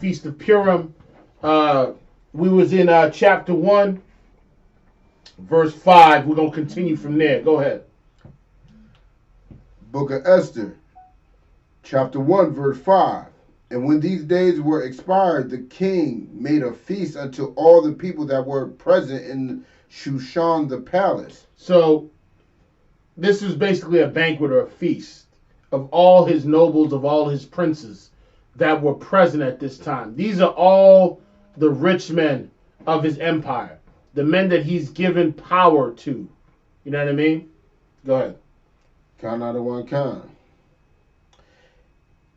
Feast of Purim. We was in chapter 1, verse 5. We're going to continue from there. Go ahead. Book of Esther, chapter 1, verse 5. And when these days were expired, the king made a feast unto all the people that were present in Shushan the palace. So this was basically a banquet or a feast of all his nobles, of all his princes that were present at this time. These are all the rich men of his empire, the men that he's given power to. You know what I mean? Go ahead. Count out of one kind.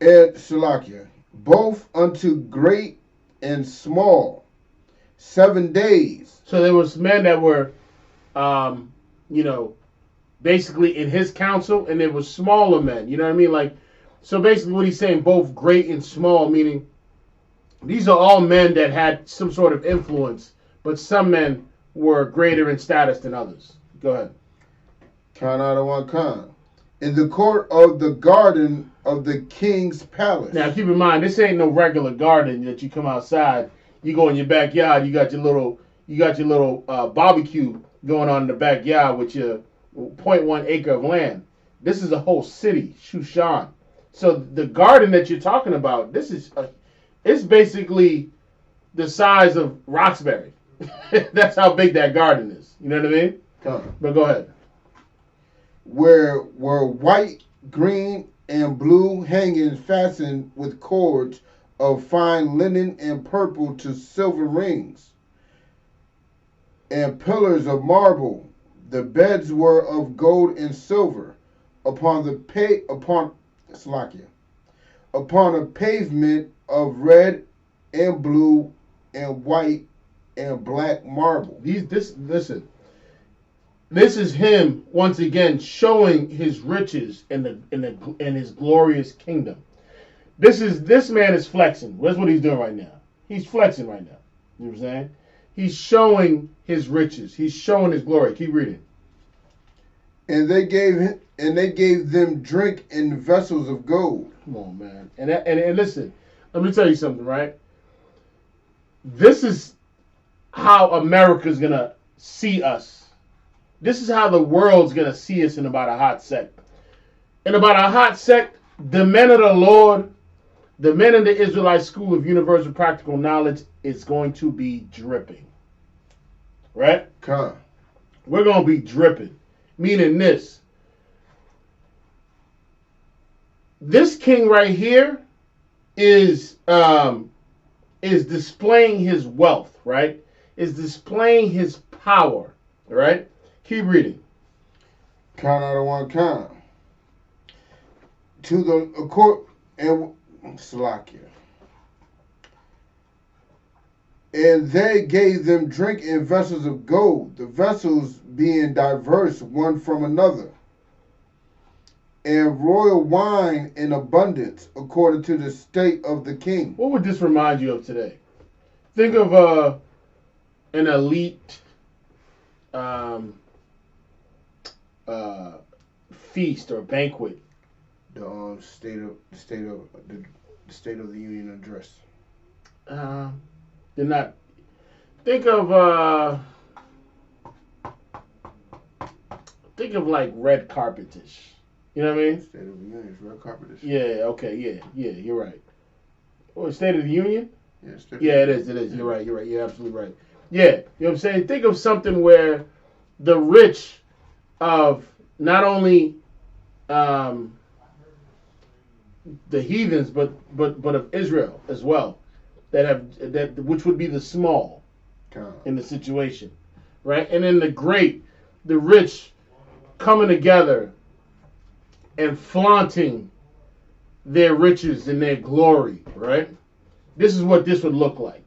And Salakia, both unto great and small, 7 days. So there was men that were, basically in his council, and there was smaller men. You know what I mean? Like, so basically what he's saying, both great and small, meaning these are all men that had some sort of influence, but some men were greater in status than others. Go ahead. Count out of one kind. In the court of the garden of the king's palace. Now keep in mind, this ain't no regular garden that you come outside. You go in your backyard. You got your little barbecue going on in the backyard with your 0.1 acre of land. This is a whole city, Shushan. So the garden that you're talking about, it's basically the size of Roxbury. That's how big that garden is. You know what I mean? But go ahead. Where were white, green, and blue hangings fastened with cords of fine linen and purple to silver rings, and pillars of marble. The beds were of gold and silver upon a pavement of red and blue and white and black marble. Listen. This is him once again showing his riches in his glorious kingdom. This man is flexing. That's what he's doing right now. He's flexing right now. You know what I'm saying? He's showing his riches. He's showing his glory. Keep reading. And they gave them drink in vessels of gold. Come on, man. And listen, let me tell you something, right? This is how America's gonna see us. This is how the world's going to see us in about a hot sec. In about a hot sec, the men of the Lord, the men in the Israelite School of Universal Practical Knowledge is going to be dripping. Right? Come. We're going to be dripping. Meaning this. This king right here is displaying his wealth, right? Is displaying his power, right? Keep reading. Count out of one kind. To the court and Salakia. And they gave them drink in vessels of gold, the vessels being diverse one from another, and royal wine in abundance, according to the state of the king. What would this remind you of today? Think of an elite feast or banquet. The state of the Union address. They're not. Think of like red carpetish. You know what I mean? State of the Union is red carpetish. Yeah. Okay. Yeah. You're right. Oh, State of the Union. Yeah. It is. You're right. You're absolutely right. Yeah. You know what I'm saying? Think of something where the rich of not only the heathens, but of Israel as well, which would be the small in the situation, right? And then the rich coming together and flaunting their riches and their glory, right? This is what this would look like.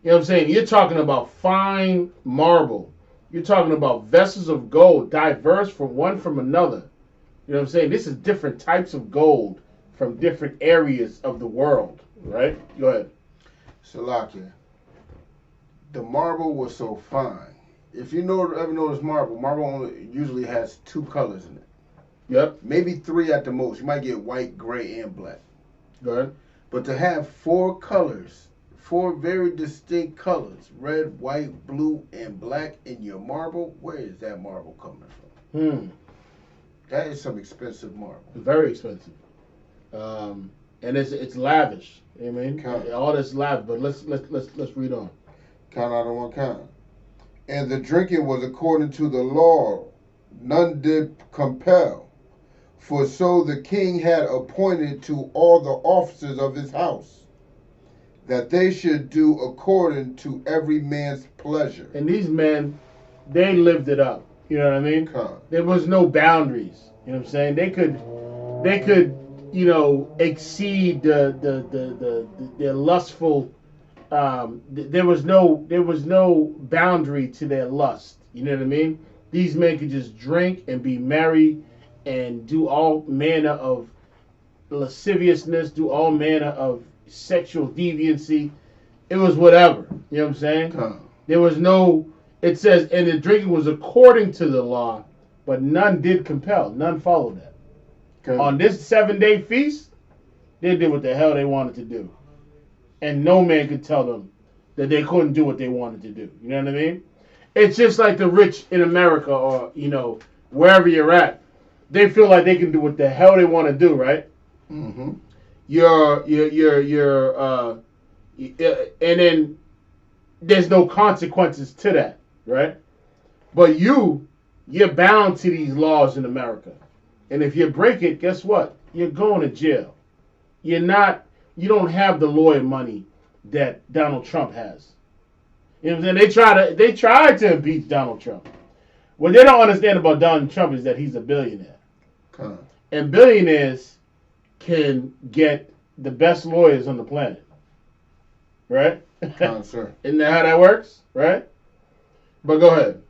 You know what I'm saying? You're talking about fine marble. You're talking about vessels of gold, diverse from one from another. You know what I'm saying? This is different types of gold from different areas of the world, right? Go ahead. Salakia. The marble was so fine. If you ever notice marble only usually has 2 colors in it. Yep. Maybe 3 at the most. You might get white, gray, and black. Go ahead. But to have 4 colors 4 very distinct colors: red, white, blue, and black in your marble. Where is that marble coming from? That is some expensive marble. Very expensive. And it's lavish. You know what I mean? All this lavish. But let's read on. Count out of one kind. And the drinking was according to the law; none did compel. For so the king had appointed to all the officers of his house, that they should do according to every man's pleasure. And these men, they lived it up. You know what I mean? There was no boundaries. You know what I'm saying? They could, exceed their lustful. There was no boundary to their lust. You know what I mean? These men could just drink and be merry and do all manner of lasciviousness, do all manner of sexual deviancy. It was whatever. You know what I'm saying? There was no. It says, and the drinking was according to the law, but none did compel. None followed that. On this 7-day feast, they did what the hell they wanted to do. And no man could tell them that they couldn't do what they wanted to do. You know what I mean? It's just like the rich in America or, wherever you're at. They feel like they can do what the hell they want to do, right? Mm-hmm. And then there's no consequences to that, right? But you're bound to these laws in America. And if you break it, guess what? You're going to jail. You don't have the lawyer money that Donald Trump has. You know what I'm saying? They tried to impeach Donald Trump. What they don't understand about Donald Trump is that he's a billionaire. And billionaires can get the best lawyers on the planet. Right? Sir. Isn't that how that works? Right? But go ahead.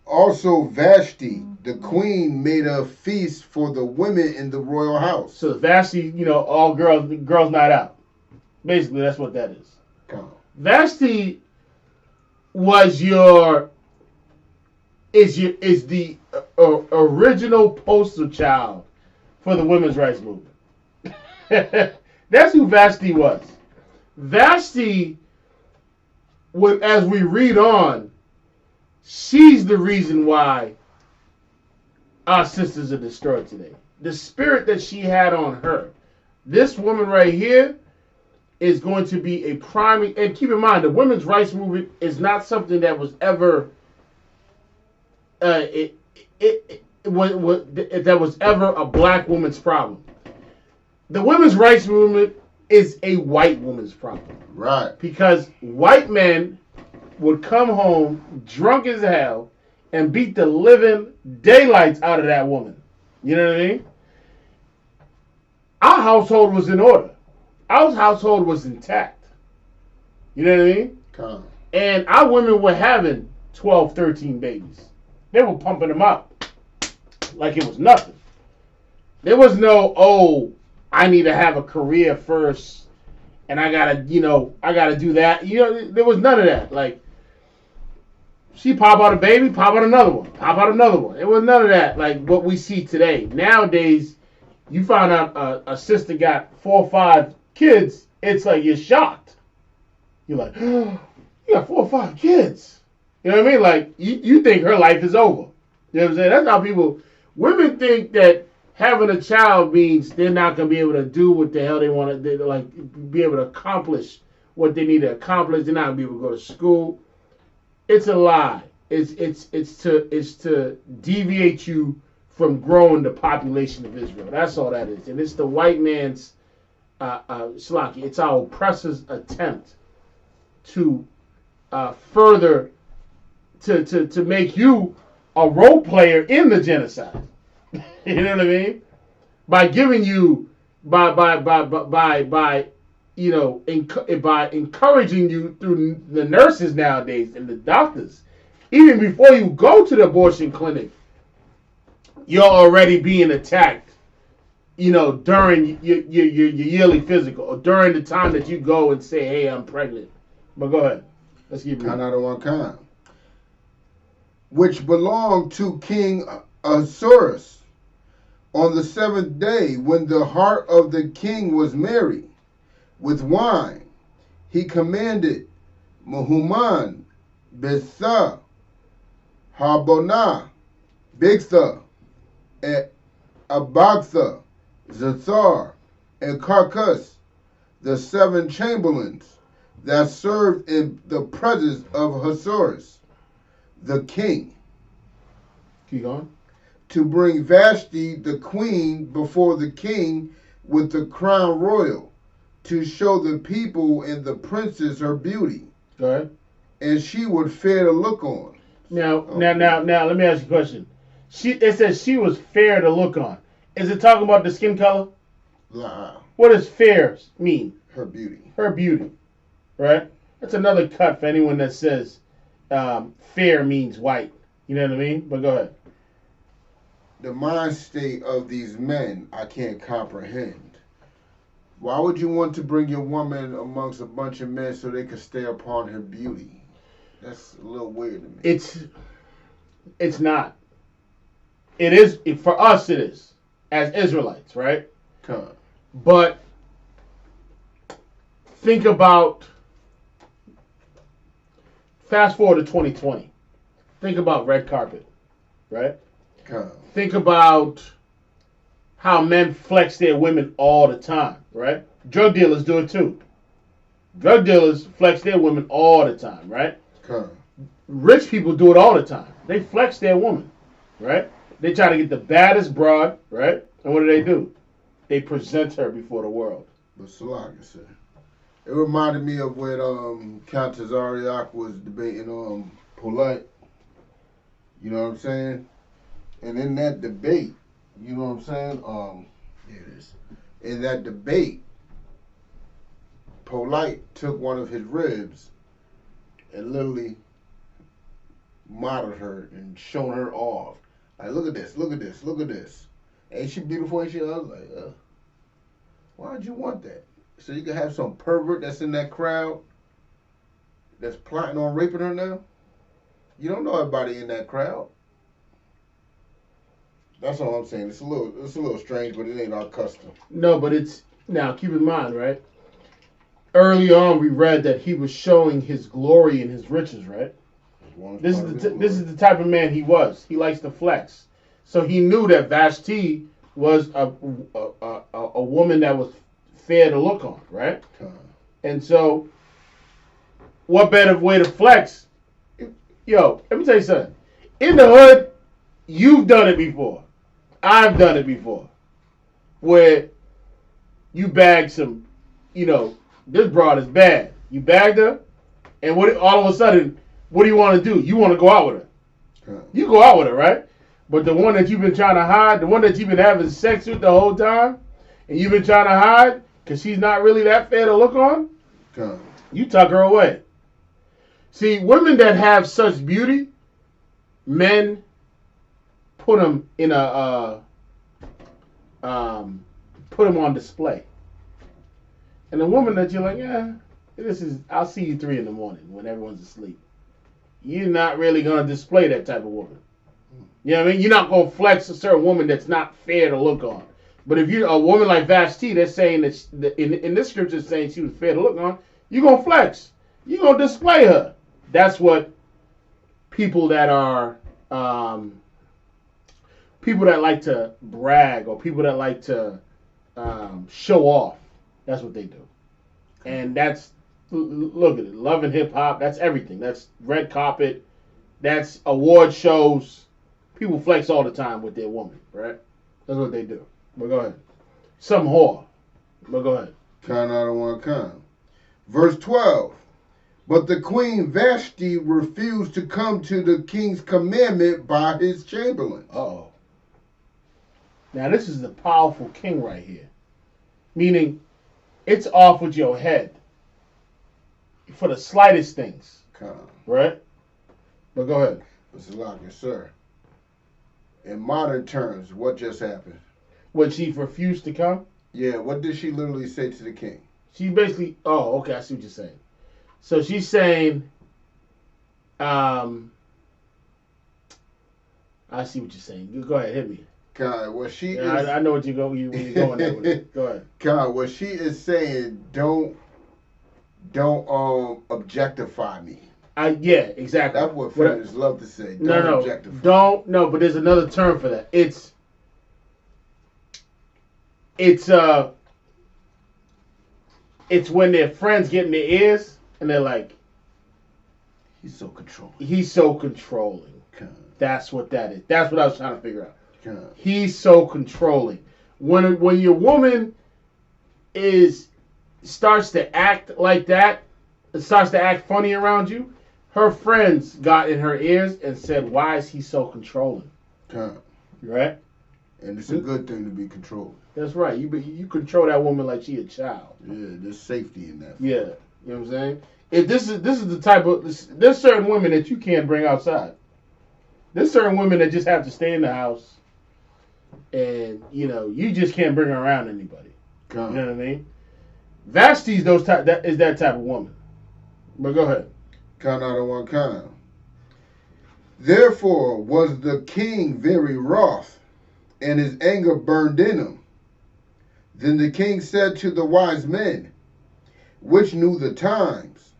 Also, Vashti, the queen, made a feast for the women in the royal house. So Vashti, all girls night out. Basically, that's what that is. Vashti was the original poster child for the women's rights movement. That's who Vashti was. Vashti, as we read on, she's the reason why our sisters are destroyed today. The spirit that she had on her. This woman right here is going to be a prime. And keep in mind, the women's rights movement is not something that was ever that was ever a black woman's problem. The women's rights movement is a white woman's problem. Right. Because white men would come home drunk as hell and beat the living daylights out of that woman. You know what I mean? Our household was in order. Our household was intact. You know what I mean? And our women were having 12, 13 babies. They were pumping them up like it was nothing. There was no, I need to have a career first and I gotta do that. There was none of that. Like, she pop out a baby, pop out another one, pop out another one. It was none of that like what we see today. Nowadays, you find out a sister got 4 or 5 kids, it's like you're shocked. You're like, oh, you got 4 or 5 kids. You know what I mean? Like, you think her life is over. You know what I'm saying? That's how women think that having a child means they're not going to be able to do what the hell they want to, like, be able to accomplish what they need to accomplish. They're not going to be able to go to school. It's a lie. It's to deviate you from growing the population of Israel. That's all that is. And it's the white man's Shlaki. It's our oppressor's attempt to further to make you a role player in the genocide. You know what I mean? By giving you by encouraging you through the nurses nowadays and the doctors. Even before you go to the abortion clinic, you're already being attacked, during your yearly physical or during the time that you go and say, hey, I'm pregnant. But go ahead. Let's keep reading. Count out of one kind. Which belonged to King Ahasuerus on the 7th day, when the heart of the king was merry with wine, he commanded Muhammad, Bisa, Harbonah, Bigtha, and Abagtha, Zathar, and Carcass, the 7 chamberlains that served in the presence of Ahasuerus, the king. Keep going. To bring Vashti, the queen, before the king with the crown royal, to show the people and the princess her beauty. Go ahead. And she would fair to look on. Now, let me ask you a question. It says she was fair to look on. Is it talking about the skin color? What does fair mean? Her beauty. Her beauty, right? That's another cut for anyone that says fair means white. You know what I mean? But go ahead. The mind state of these men, I can't comprehend. Why would you want to bring your woman amongst a bunch of men so they could stay upon her beauty? That's a little weird to me. It's not. It is, for us it is, as Israelites, right? But think about, fast forward to 2020. Think about red carpet, right? Think about how men flex their women all the time, right? Drug dealers do it too. Drug dealers flex their women all the time, right? Rich people do it all the time. They flex their woman, right? They try to get the baddest broad, right? And what do? They present her before the world. But Salaka said, it reminded me of when Countess Ariak was debating Polite. You know what I'm saying? And in that debate, you know what I'm saying? Here it is. In that debate, Polite took one of his ribs and literally modeled her and shown her off. Like, look at this, look at this, look at this. Ain't she beautiful? Ain't she? I was like, why'd you want that? So you can have some pervert that's in that crowd that's plotting on raping her now? You don't know everybody in that crowd. That's all I'm saying. It's a little strange, but it ain't our custom. No, but it's, now keep in mind, right? Early on, we read that he was showing his glory and his riches, right? This is the type of man he was. He likes to flex. So he knew that Vashti was a woman that was fair to look on, right? And so, what better way to flex? Yo, let me tell you something. In the hood, you've done it before. I've done it before. Where you bag some, this broad is bad. You bagged her, and all of a sudden, what do you want to do? You want to go out with her. You go out with her, right? But the one that you've been trying to hide, the one that you've been having sex with the whole time, and you've been trying to hide because she's not really that fair to look on, you tuck her away. See, women that have such beauty, men put them in put them on display. And the woman that you're like, I'll see you 3 a.m. when everyone's asleep. You're not really going to display that type of woman. You know what I mean? You're not going to flex a certain woman that's not fair to look on. But if you're a woman like Vashti that's saying that in this scripture it's saying she was fair to look on, you're going to flex. You're going to display her. That's what people that are, people that like to brag or people that like to show off, that's what they do. And that's, look at it, love and hip hop, that's everything. That's red carpet, that's award shows. People flex all the time with their woman, right? That's what they do. But go ahead. Some whore. But go ahead. Kind out of one kind. Verse 12. But the queen Vashti refused to come to the king's commandment by his chamberlain. Uh-oh. Now this is the powerful king right here. Meaning, it's off with your head. For the slightest things. Right? But go ahead. Mr. Lockett, sir. In modern terms, what just happened? What, she refused to come? Yeah, what did she literally say to the king? She basically, okay, I see what you're saying. So she's saying, I see what you're saying. Go ahead, hit me. God, what she is... I know what you're going there with it. Go ahead. God, what she is saying, don't don't objectify me. Yeah, exactly. That's what feminists love to say. Don't objectify. No, but there's another term for that. It's when their friends get in their ears and they're like, he's so controlling. He's so controlling. That's what that is. That's what I was trying to figure out. He's so controlling. When your woman starts to act like that, starts to act funny around you, her friends got in her ears and said, "Why is he so controlling?" Right? And it's a good thing to be controlled. That's right. You control that woman like she a child. Yeah, there's safety in that. Yeah, you know what I'm saying. If this is the type of there's certain women that you can't bring outside. There's certain women that just have to stay in the house, and you just can't bring her around anybody. You know what I mean? Vashti's is that type of woman. But go ahead. Count out of one kind. Therefore was the king very wroth, and his anger burned in him. Then the king said to the wise men, which knew the times,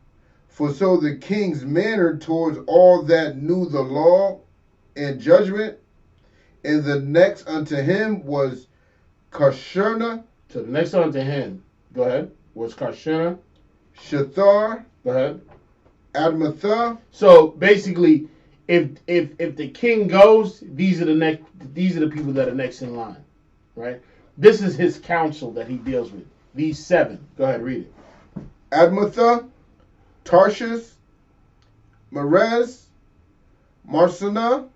for so the king's manner towards all that knew the law and judgment, and the next unto him was Karshena. So the next unto him, go ahead, was Karshena. Shethar. Go ahead. Admatha. So basically, if the king goes, these are the people that are next in line, right? This is his counsel that he deals with. These 7. Go ahead, read it. Admatha, Tarshish, Merez, Marsana,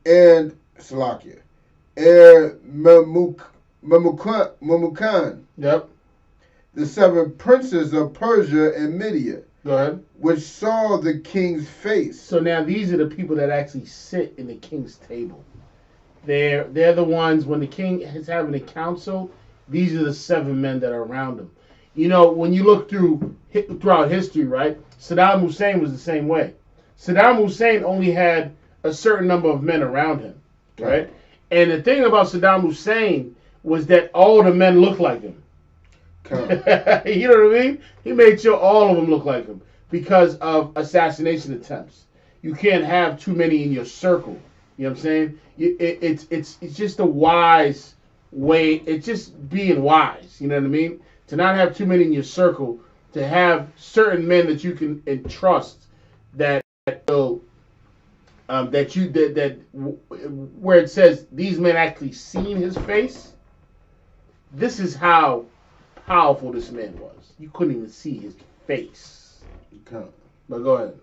and Salakia. Memucan. Yep. The 7 princes of Persia and Media. Go ahead. Which saw the king's face. So now these are the people that actually sit in the king's table. They're the ones when the king is having a council. These are the 7 men that are around him. When you look throughout history, right? Saddam Hussein was the same way. Saddam Hussein only had a certain number of men around him, right? And the thing about Saddam Hussein was that all the men looked like him. You know what I mean? He made sure all of them look like him because of assassination attempts. You can't have too many in your circle. You know what I'm saying? It's just a wise way. It's just being wise. You know what I mean? To not have too many in your circle. To have certain men that you can entrust that will where it says these men actually seen his face. This is how powerful this man was. You couldn't even see his face. But go ahead.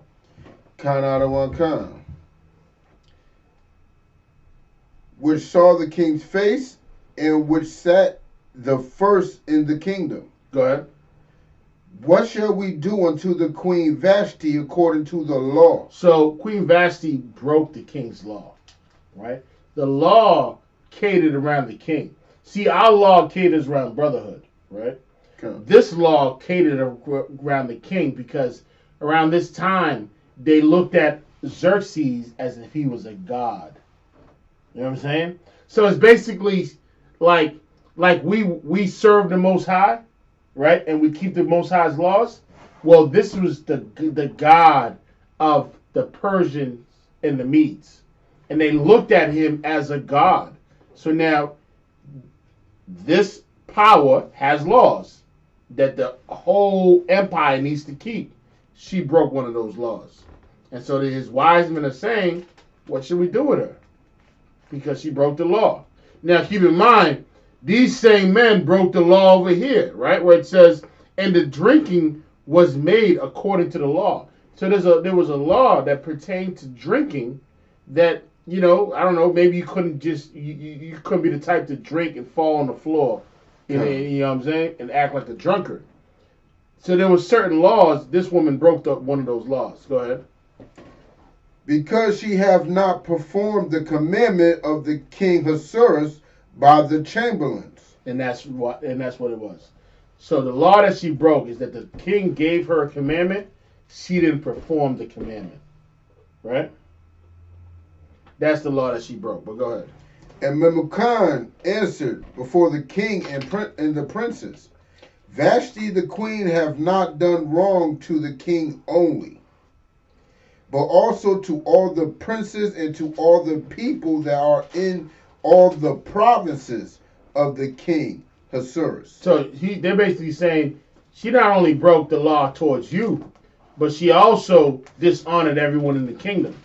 Count out of one kind. Which saw the king's face, and which sat the first in the kingdom. Go ahead. What shall we do unto the queen Vashti according to the law? So Queen Vashti broke the king's law, right? The law catered around the king. See, our law caters around brotherhood, right? Okay. This law catered around the king because around this time they looked at Xerxes as if he was a god. You know what I'm saying? So it's basically like we serve the Most High, right? And we keep the Most High's laws. Well, this was the god of the Persians and the Medes. And they looked at him as a god. So now this power has laws that the whole empire needs to keep. She broke one of those laws. And so his wise men are saying, what should we do with her? Because she broke the law. Now keep in mind, these same men broke the law over here, right? Where it says, and the drinking was made according to the law. So there was a law that pertained to drinking that, I don't know, maybe you couldn't just, you couldn't be the type to drink and fall on the floor, you know what I'm saying, and act like a drunkard. So there were certain laws. This woman broke one of those laws. Go ahead. Because she have not performed the commandment of the king Ahasuerus by the chamberlains. And that's what it was. So the law that she broke is that the king gave her a commandment. She didn't perform the commandment. Right? That's the law that she broke. But go ahead. And Memucan answered before the king and the princes, Vashti the queen have not done wrong to the king only, but also to all the princes and to all the people that are in all the provinces of the king Ahasuerus. So they're basically saying she not only broke the law towards you, but she also dishonored everyone in the kingdom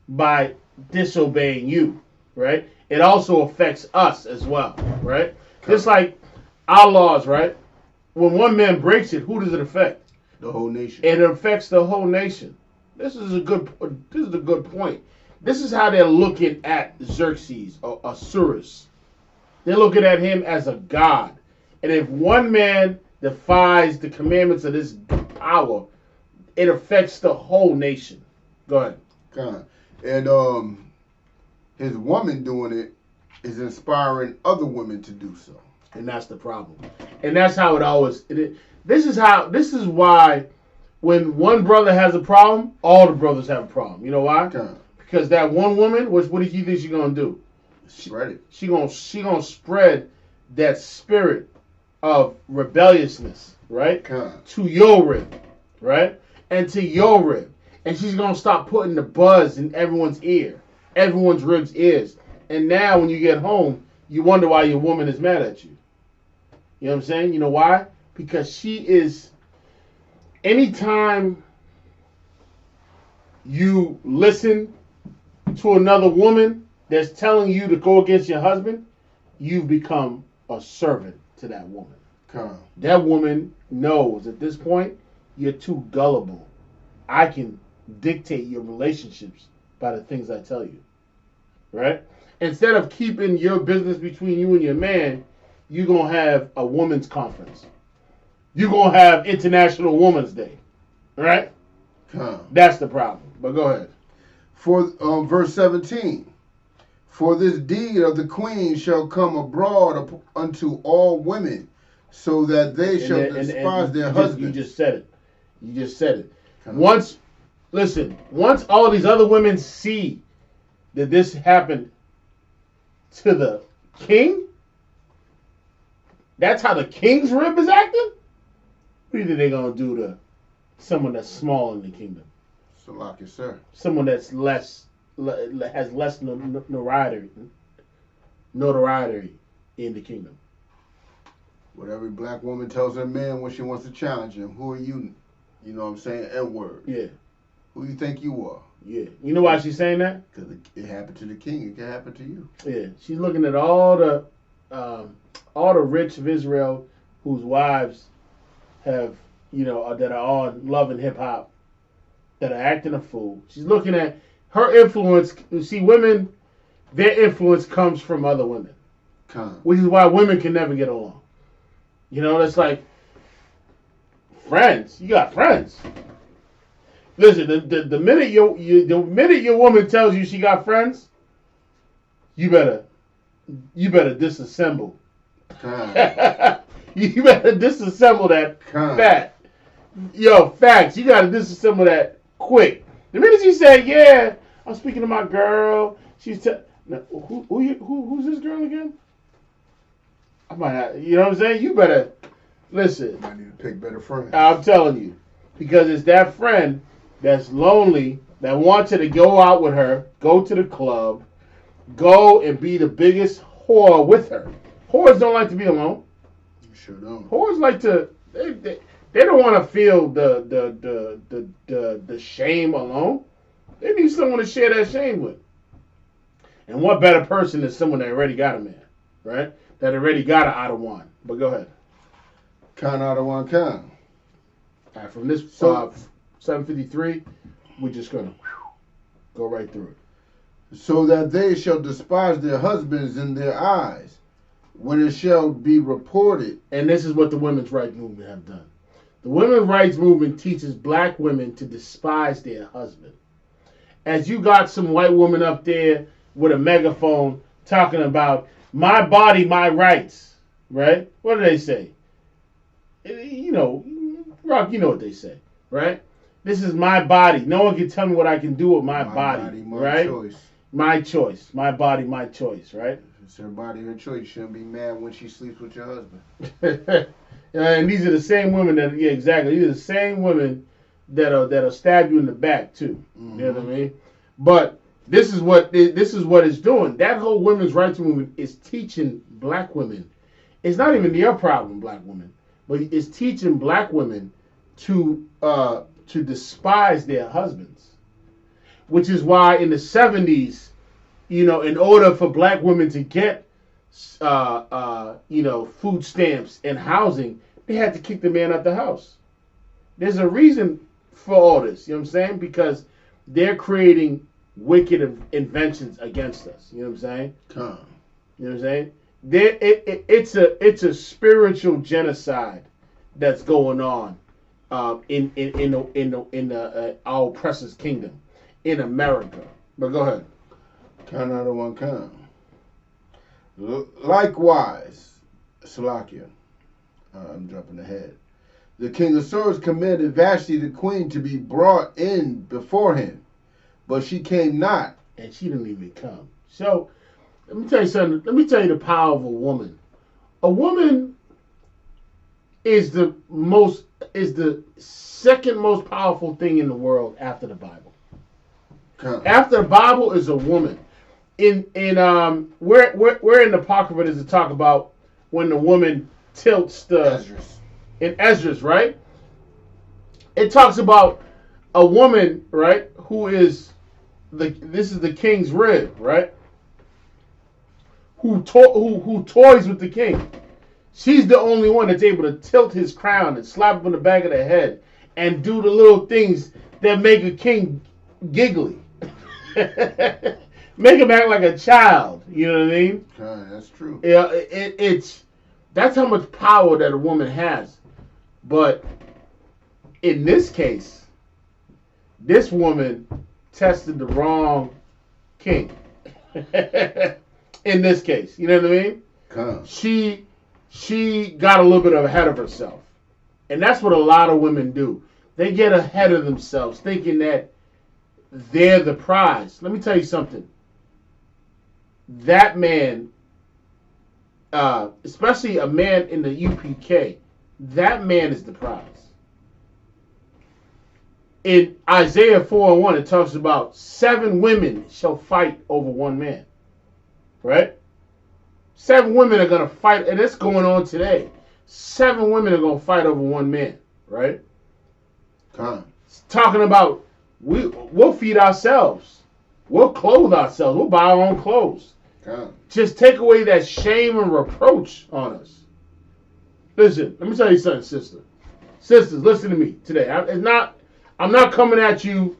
by disobeying you, right? It also affects us as well, right? Just like our laws, right? When one man breaks it, who does it affect? The whole nation. It affects the whole nation. This is a good point. This is how they're looking at Xerxes or Ahasuerus. They're looking at him as a god. And if one man defies the commandments of this power, it affects the whole nation. Go ahead. God. And his woman doing it is inspiring other women to do so. And that's the problem. And that's how it always. This is why when one brother has a problem, all the brothers have a problem. You know why? God. Because that one woman, what do you think she's gonna do? Spread it. She gonna spread that spirit of rebelliousness, right? God. To your rib, right? And to your rib. And she's gonna stop putting the buzz in everyone's ribs' ears. And now when you get home, you wonder why your woman is mad at you. You know what I'm saying? You know why? Because she is. Anytime you listen to another woman that's telling you to go against your husband, you've become a servant to that woman. That woman knows at this point you're too gullible. I can dictate your relationships by the things I tell you. Right? Instead of keeping your business between you and your man, you're going to have a women's conference. You're going to have International Women's Day. Right? That's the problem. But go ahead. For verse 17. For this deed of the queen shall come abroad unto all women, so that they shall despise their husbands. You just said it. Once all these other women see that this happened to the king, that's how the king's rib is acting? What do you think they're going to do to someone that's small in the kingdom? So like it, sir. Someone that's has less notoriety in the kingdom. What every black woman tells her man when she wants to challenge him. Who are you? You know what I'm saying? N-word. Yeah. Who you think you are? Yeah. You know why she's saying that? Because it happened to the king. It can happen to you. Yeah. She's looking at all the rich of Israel whose wives have, that are on Love and Hip Hop, that are acting a fool. She's looking at her influence. You see, women, their influence comes from other women. Which is why women can never get along. It's like friends. You got friends. Listen, the minute your woman tells you she got friends, you better disassemble. You better disassemble that fat. Yo, facts. You gotta disassemble that quick. The minute she said, "Yeah, I'm speaking to my girl," who's this girl again? I might have, you know what I'm saying? You better listen. I need to pick better friends. I'm telling you, because it's that friend that's lonely that wants her to go out with her, go to the club, go and be the biggest whore with her. Whores don't like to be alone. You sure don't. Whores like to. They don't want to feel the shame alone. They need someone to share that shame with. And what better person than someone that already got a man, right? That already got an Adawan. But go ahead. Adawan. All right, from this 753, we're just going to go right through it. So that they shall despise their husbands in their eyes, when it shall be reported. And this is what the women's rights movement have done. The women's rights movement teaches black women to despise their husband. As you got some white woman up there with a megaphone talking about my body, my rights, right? What do they say? Rock, you know what they say, right? This is my body. No one can tell me what I can do with my body, right? Choice. My choice. My body, my choice, right? It's her body, her choice. You shouldn't be mad when she sleeps with your husband. And these are the same women that, yeah, exactly. These are the same women that'll stab you in the back too. Mm-hmm. You know what I mean? But this is what it's doing. That whole women's rights movement is teaching black women. It's not even their problem, black women, but it's teaching black women to despise their husbands, which is why in the 70s, in order for black women to get food stamps and housing, they had to kick the man out the house. There's a reason for all this, you know what I'm saying? Because they're creating wicked inventions against us. You know what I'm saying? You know what I'm saying? It's a spiritual genocide that's going on in our oppressor's kingdom in America. But go ahead. Count out of one count. Likewise, Salakia, I'm jumping ahead. The king of Swords commanded Vashti the queen to be brought in before him, but she came not. And she didn't even come. So, let me tell you something. Let me tell you the power of a woman. A woman is the second most powerful thing in the world after the Bible. After the Bible is a woman. Where in the Apocrypha does it talk about when the woman tilts in Esdras, right? It talks about a woman, right, who is this is the king's rib, right? Who toys with the king. She's the only one that's able to tilt his crown and slap him on the back of the head and do the little things that make a king giggly. Make him act like a child. You know what I mean? That's true. Yeah, that's how much power that a woman has. But in this case, this woman tested the wrong king. In this case, you know what I mean? She got a little bit ahead of herself. And that's what a lot of women do. They get ahead of themselves thinking that they're the prize. Let me tell you something. That man, especially a man in the UPK, that man is the prize. In Isaiah 4:1, it talks about 7 women shall fight over one man. Right? 7 women are going to fight, and it's going on today. 7 women are going to fight over one man. Right? It's talking about we'll feed ourselves. We'll clothe ourselves. We'll buy our own clothes. Just take away that shame and reproach on us. Listen, let me tell you something, sister. Sisters, listen to me today. I'm not coming at you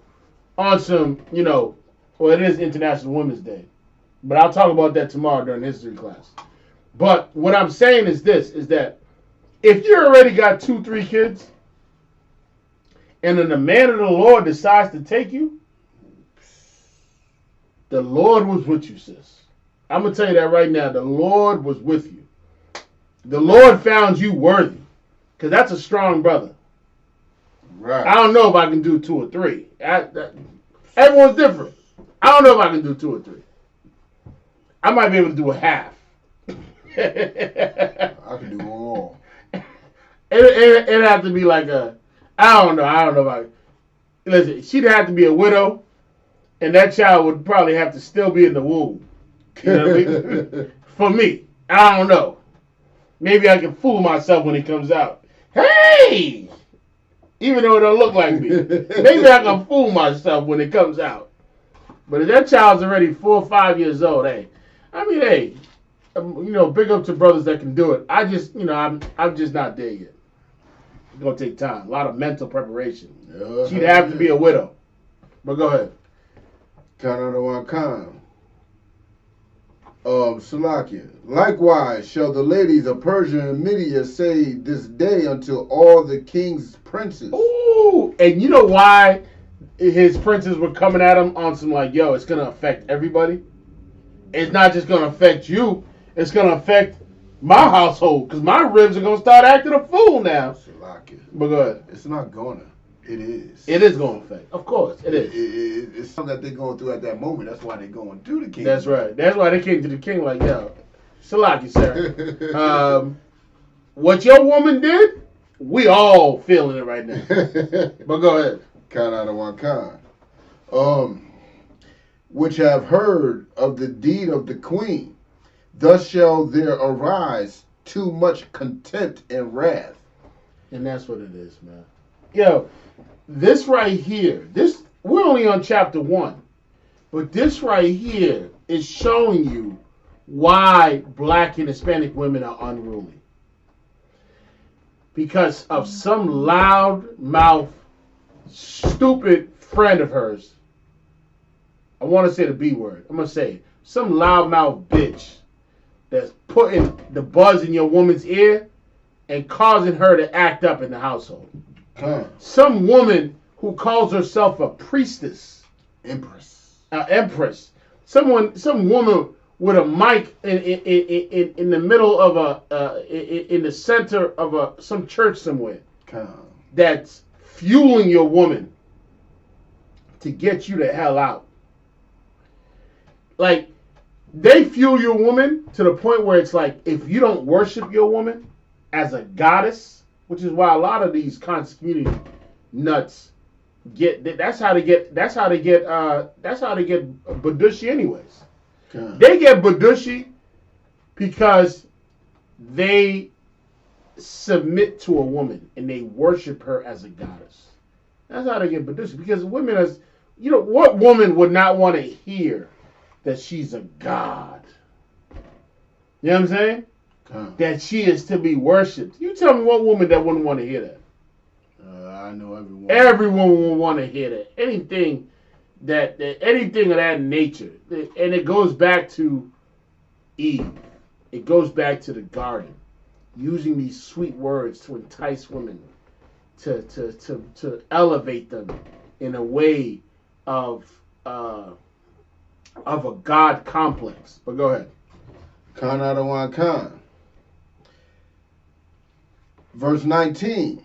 on some, well, it is International Women's Day. But I'll talk about that tomorrow during history class. But what I'm saying is this, is that if you already got 2-3 kids, and then the man of the Lord decides to take you, the Lord was with you, sis. I'm going to tell you that right now. The Lord was with you. The Lord found you worthy. Because that's a strong brother. Right. I don't know if I can do 2 or 3. Everyone's different. I don't know if I can do 2 or 3. I might be able to do a half. I can do all. It'd have to be like I don't know if I... Listen, she'd have to be a widow, and that child would probably have to still be in the womb. You know what I mean? For me. I don't know. Maybe I can fool myself when it comes out. Hey! Even though it don't look like me. Maybe I can fool myself when it comes out. But if that child's already 4 or 5 years old, big up to brothers that can do it. I just, I'm just not there yet. It's going to take time. A lot of mental preparation. She'd have to be a widow. But go ahead. Count on the one count. Salakia. Likewise shall the ladies of Persia and Media say this day unto all the king's princes. Ooh, and you know why his princes were coming at him on some it's going to affect everybody. It's not just going to affect you. It's going to affect my household because my ribs are going to start acting a fool now. Salakia. But go ahead. It's not going to. It is. It is going to affect. Of course, it is. It's something that they're going through at that moment. That's why they're going to the king. That's right. That's why they came to the king like, yo, Salaki, sir. what your woman did, we all feeling it right now. But go ahead. Kind out of one kind. Which have heard of the deed of the queen, thus shall there arise too much contempt and wrath. And that's what it is, man. Yo, this right here, we're only on chapter 1, but this right here is showing you why black and Hispanic women are unruly. Because of some loud mouth, stupid friend of hers. I want to say the B word. I'm going to say it. Some loudmouth bitch that's putting the buzz in your woman's ear and causing her to act up in the household. Some woman who calls herself a priestess. Empress. Empress. Some woman with a mic in the middle of in the center of some church somewhere. That's fueling your woman to get you the hell out. Like, they fuel your woman to the point where it's like, if you don't worship your woman as a goddess, which is why a lot of these conscious community nuts that's how they get Badushi anyways. They get Badushi because they submit to a woman and they worship her as a goddess. That's how they get Badushi, because women as what woman would not want to hear that she's a god? You know what I'm saying? That she is to be worshipped. You tell me what woman that wouldn't want to hear that. I know everyone. Everyone will want to hear that. Anything of that nature. And it goes back to Eve. It goes back to the garden. Using these sweet words to entice women. To elevate them in a way of a God complex. But go ahead. Khan out of one Khan. Verse 19.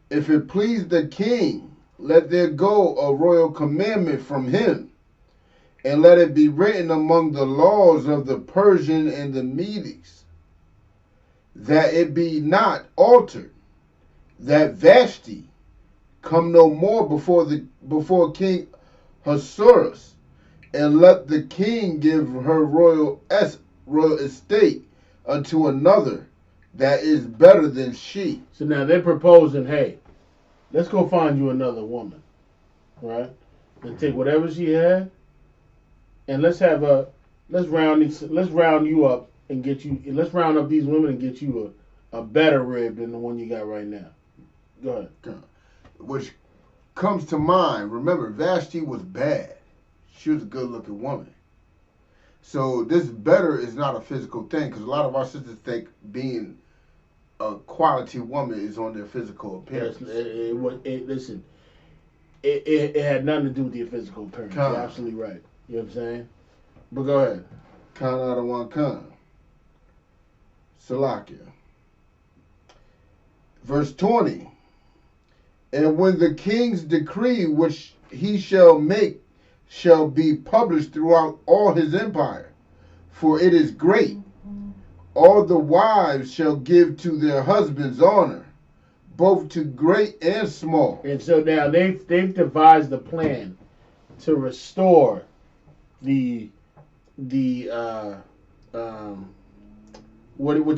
If it please the king, let there go a royal commandment from him, and let it be written among the laws of the Persian and the Medes, that it be not altered, that Vashti come no more before King Ahasuerus, and let the king give her royal estate unto another that is better than she. So now they're proposing, hey, let's go find you another woman, right? And take whatever she had, and let's round you up and get you. Let's round up these women and get you a better rib than the one you got right now. Go ahead. Which comes to mind. Remember, Vashti was bad. She was a good-looking woman. So this better is not a physical thing, because a lot of our sisters think being a quality woman is on their physical appearance. Listen, it had nothing to do with your physical appearance. You're absolutely right. You know what I'm saying? But go ahead. Khan out of one Khan. Salakia. Verse 20. And when the king's decree which he shall make shall be published throughout all his empire, for it is great, all the wives shall give to their husbands honor, both to great and small. And so now they've devised a plan to restore what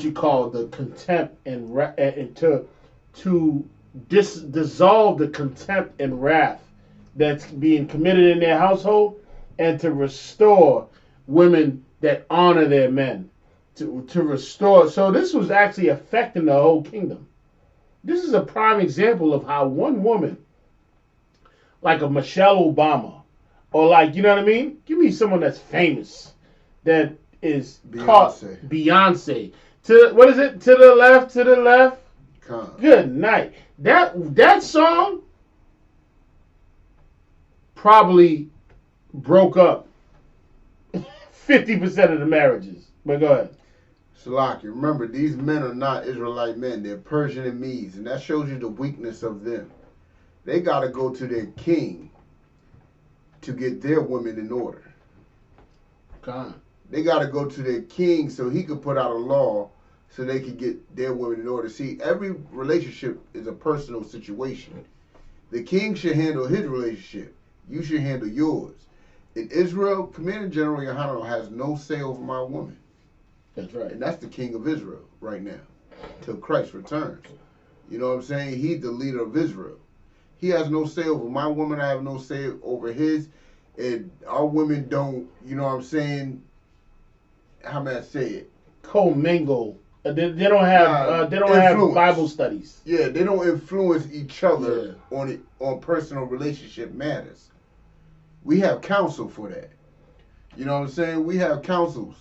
you call the contempt and to dissolve the contempt and wrath that's being committed in their household, and to restore women that honor their men. To restore. So this was actually affecting the whole kingdom. This is a prime example of how one woman, like a Michelle Obama, or like, you know what I mean? Give me someone that's famous, that is Beyonce. What is it? To the left. Good night. That song probably broke up 50% of the marriages. But go ahead. Salaki, remember, these men are not Israelite men. They're Persian and Medes, and that shows you the weakness of them. They got to go to their king to get their women in order. God. They got to go to their king so he could put out a law so they can get their women in order. See, every relationship is a personal situation. The king should handle his relationship. You should handle yours. In Israel, Commander General Yohanan has no say over my woman. That's right. And that's the king of Israel right now, till Christ returns. You know what I'm saying? He's the leader of Israel. He has no say over my woman. I have no say over his. And our women don't, you know what I'm saying? How may I say it? Commingle. They don't have have Bible studies. Yeah, they don't influence each other on personal relationship matters. We have counsel for that. You know what I'm saying? We have counsels.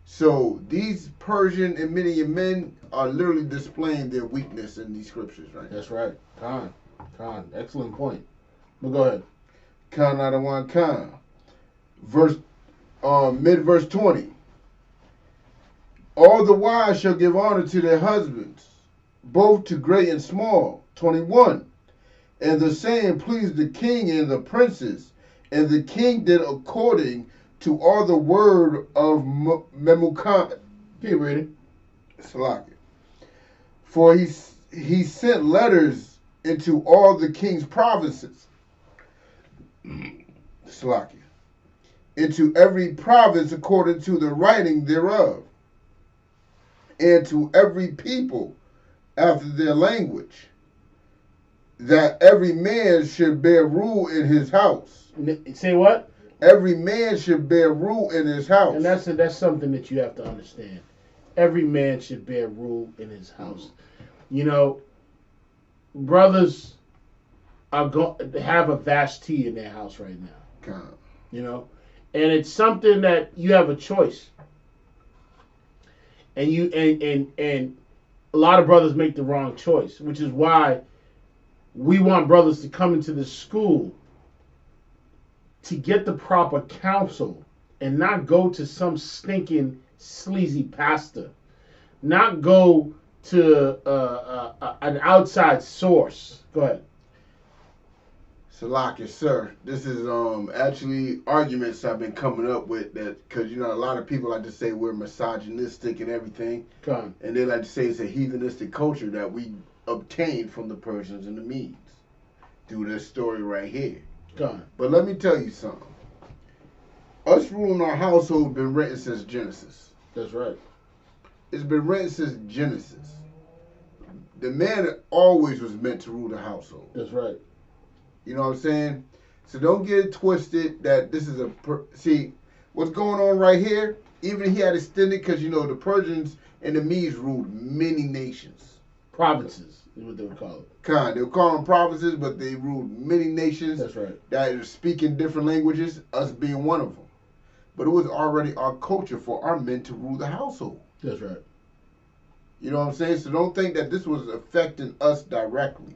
So these Persian and Midian men are literally displaying their weakness in these scriptures, right? That's right. Khan. Excellent point. But go ahead. Khan out of one Khan. Mid-verse 20. All the wives shall give honor to their husbands, both to great and small. 21. And the saying pleased the king and the princes, and the king did according to all the word of Memucan. Keep reading. Salakia. For he sent letters into all the king's provinces. Salakia. Into every province according to the writing thereof, and to every people after their language, that every man should bear rule in his house. Say what? Every man should bear rule in his house. And that's something that you have to understand. Every man should bear rule in his house. You know, brothers have a vashti in their house right now. You know, and it's something that you have a choice. And and a lot of brothers make the wrong choice, which is why we want brothers to come into the school to get the proper counsel and not go to some stinking sleazy pastor, not go to an outside source. Go ahead. Salakia, sir. This is actually arguments I've been coming up with, that because, you know, a lot of people like to say we're misogynistic and everything. Come. And they like to say it's a heathenistic culture that we obtained from the Persians and the Medes through this story right here. Come. But let me tell you something. Us ruling our household been written since Genesis. That's right. It's been written since Genesis. The man always was meant to rule the household. That's right. You know what I'm saying? So don't get it twisted that this is see, what's going on right here, even he had extended, because, you know, the Persians and the Medes ruled many nations. Provinces is what they would call it. They would call them provinces, but they ruled many nations. That's right. That are speaking different languages, us being one of them. But it was already our culture for our men to rule the household. That's right. You know what I'm saying? So don't think that this was affecting us directly.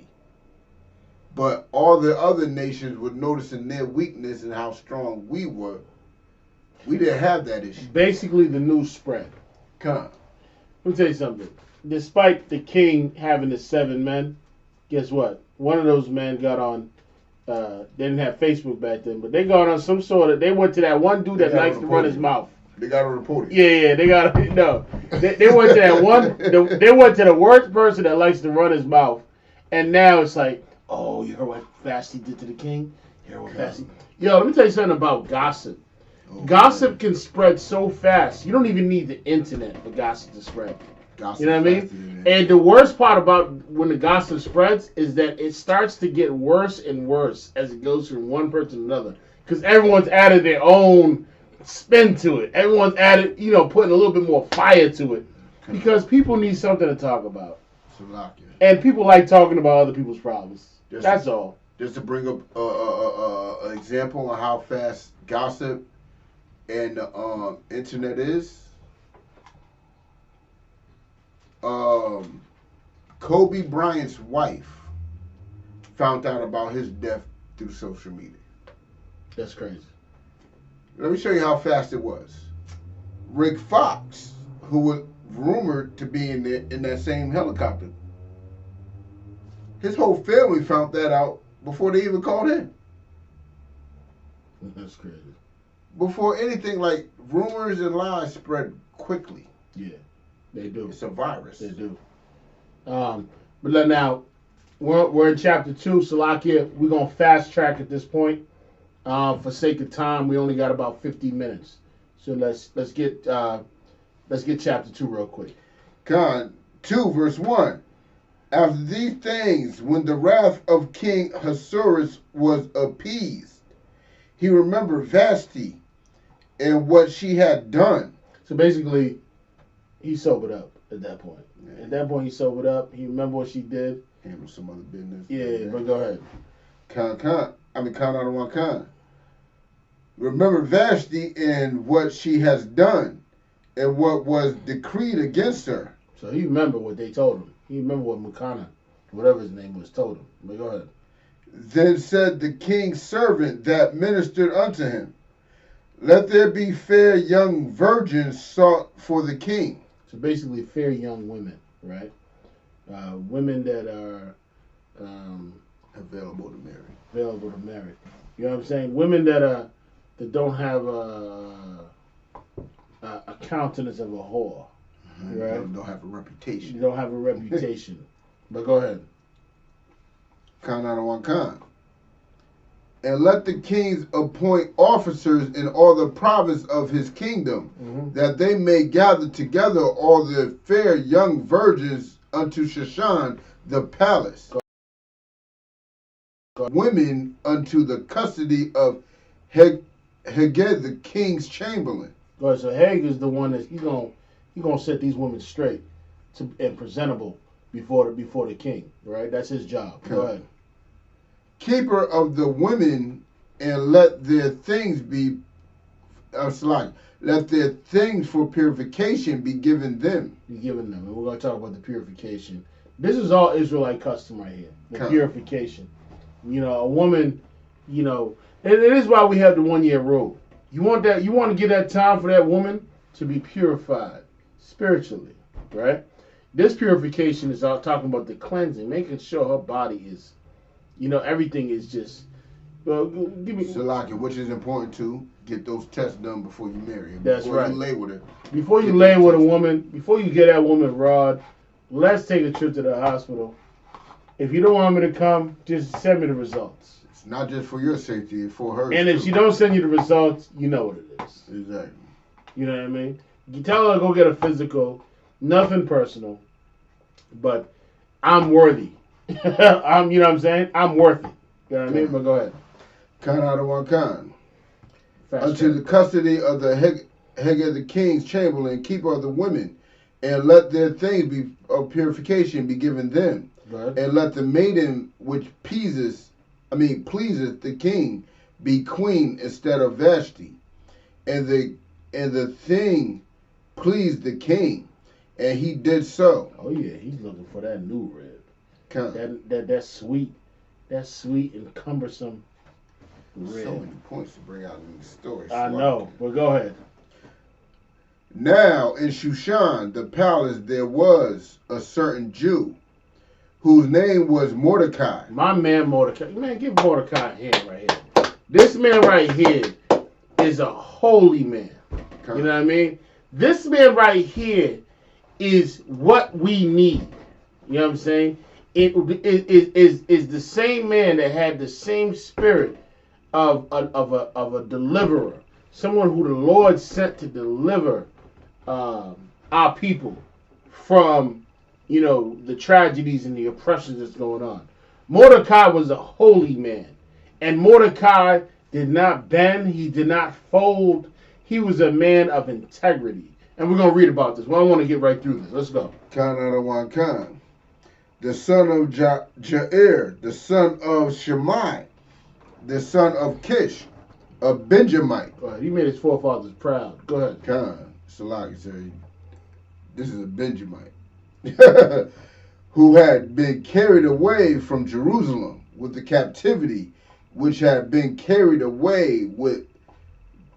But all the other nations were noticing their weakness and how strong we were. We didn't have that issue. Basically, the news spread. Let me tell you something. Despite the king having the 7 men, guess what? One of those men got on, they didn't have Facebook back then, but they got on some sort of, they went to that one dude that likes to run his mouth. They got to report it. Yeah, they got to, no. They went to that one, they went to the worst person that likes to run his mouth. And now it's like, oh, you heard what Vashti did to the king? You heard what Vashti... Yo, let me tell you something about gossip. Gossip can spread so fast. You don't even need the internet for gossip to spread. You know what I mean? And the worst part about when the gossip spreads is that it starts to get worse and worse as it goes from one person to another. Because everyone's added their own spin to it. Everyone's added, you know, putting a little bit more fire to it. Because people need something to talk about. And people like talking about other people's problems. That's all. Just to bring up an example on how fast gossip and the internet is. Kobe Bryant's wife found out about his death through social media. That's crazy. Let me show you how fast it was. Rick Fox, who was rumored to be in that same helicopter, his whole family found that out before they even called him. That's crazy. Before anything, like, rumors and lies spread quickly. Yeah. They do. It's a virus. They do. But now, we're in chapter 2. Salakia, we're going to fast track at this point. For sake of time, we only got about 15 minutes. So let's get chapter 2 real quick. God, 2 verse 1. After these things, when the wrath of King Ahasuerus was appeased, he remembered Vashti and what she had done. So basically, he sobered up at that point. Yeah. At that point, he sobered up. He remembered what she did. Handled some other business. Yeah, but go ahead. Count out of one kind. Remember Vashti and what she has done and what was decreed against her. So he remembered what they told him. He remembered what Mukana, whatever his name was, told him. But go ahead. Then said the king's servant that ministered unto him, let there be fair young virgins sought for the king. So basically, fair young women, right? Women that are available to marry. Available to marry. You know what I'm saying? Women that don't have a countenance of a whore, right? Don't have a reputation. You don't have a reputation. But go ahead. Count out of one kind. And let the kings appoint officers in all the province of his kingdom, that they may gather together all the fair young virgins unto Shushan the palace. Women unto the custody of Heged the king's chamberlain. Right, so Heg is the one that he's gonna set these women straight and presentable before the king, right? That's his job. Go ahead. Keeper of the women, and let their things be let their things for purification be given them. Be given them. And we're going to talk about the purification. This is all Israelite custom right here. The purification. You know, a woman, you know, and it is why we have the 1 year rule. You want to give that time for that woman to be purified spiritually, right? This purification is all talking about the cleansing, making sure her body is, you know, everything is just. Give me. Salaki, which is important to get those tests done before you marry her. That's right. Before you lay with her. Before you lay with a woman, before you get that woman rod, let's take a trip to the hospital. If you don't want me to come, just send me the results. It's not just for your safety, it's for her. And if she don't send you the results, you know what it is. Exactly. You know what I mean? You tell her to go get a physical, nothing personal, but I'm worthy. You know what I'm saying? I'm worth it. You know what I mean? But go ahead. Kind out of one kind. Unto the custody of the Heged the king's chamberlain, keeper of the women, and let their things be of purification be given them. And let the maiden which pleaseth the king be queen instead of Vashti. And the thing pleased the king, and he did so. Oh yeah, he's looking for that new rib. That sweet and cumbersome rib. So many points to bring out in the story. I know, but go ahead. Now in Shushan the palace there was a certain Jew, whose name was Mordecai. My man Mordecai. Man, give Mordecai a hand right here. This man right here is a holy man. You know what I mean? This man right here is what we need. You know what I'm saying? It is the same man that had the same spirit of a deliverer, someone who the Lord sent to deliver our people from, you know, the tragedies and the oppressions that's going on. Mordecai was a holy man, and Mordecai did not bend, he did not fold. He was a man of integrity, and we're gonna read about this. Well, I want to get right through this. Let's go. Kind out of one kind. The son of Jair, the son of Shimei, the son of Kish, a Benjamite. He made his forefathers proud. Go ahead. Khan, Salaki said, this is a Benjamite, who had been carried away from Jerusalem with the captivity, which had been carried away with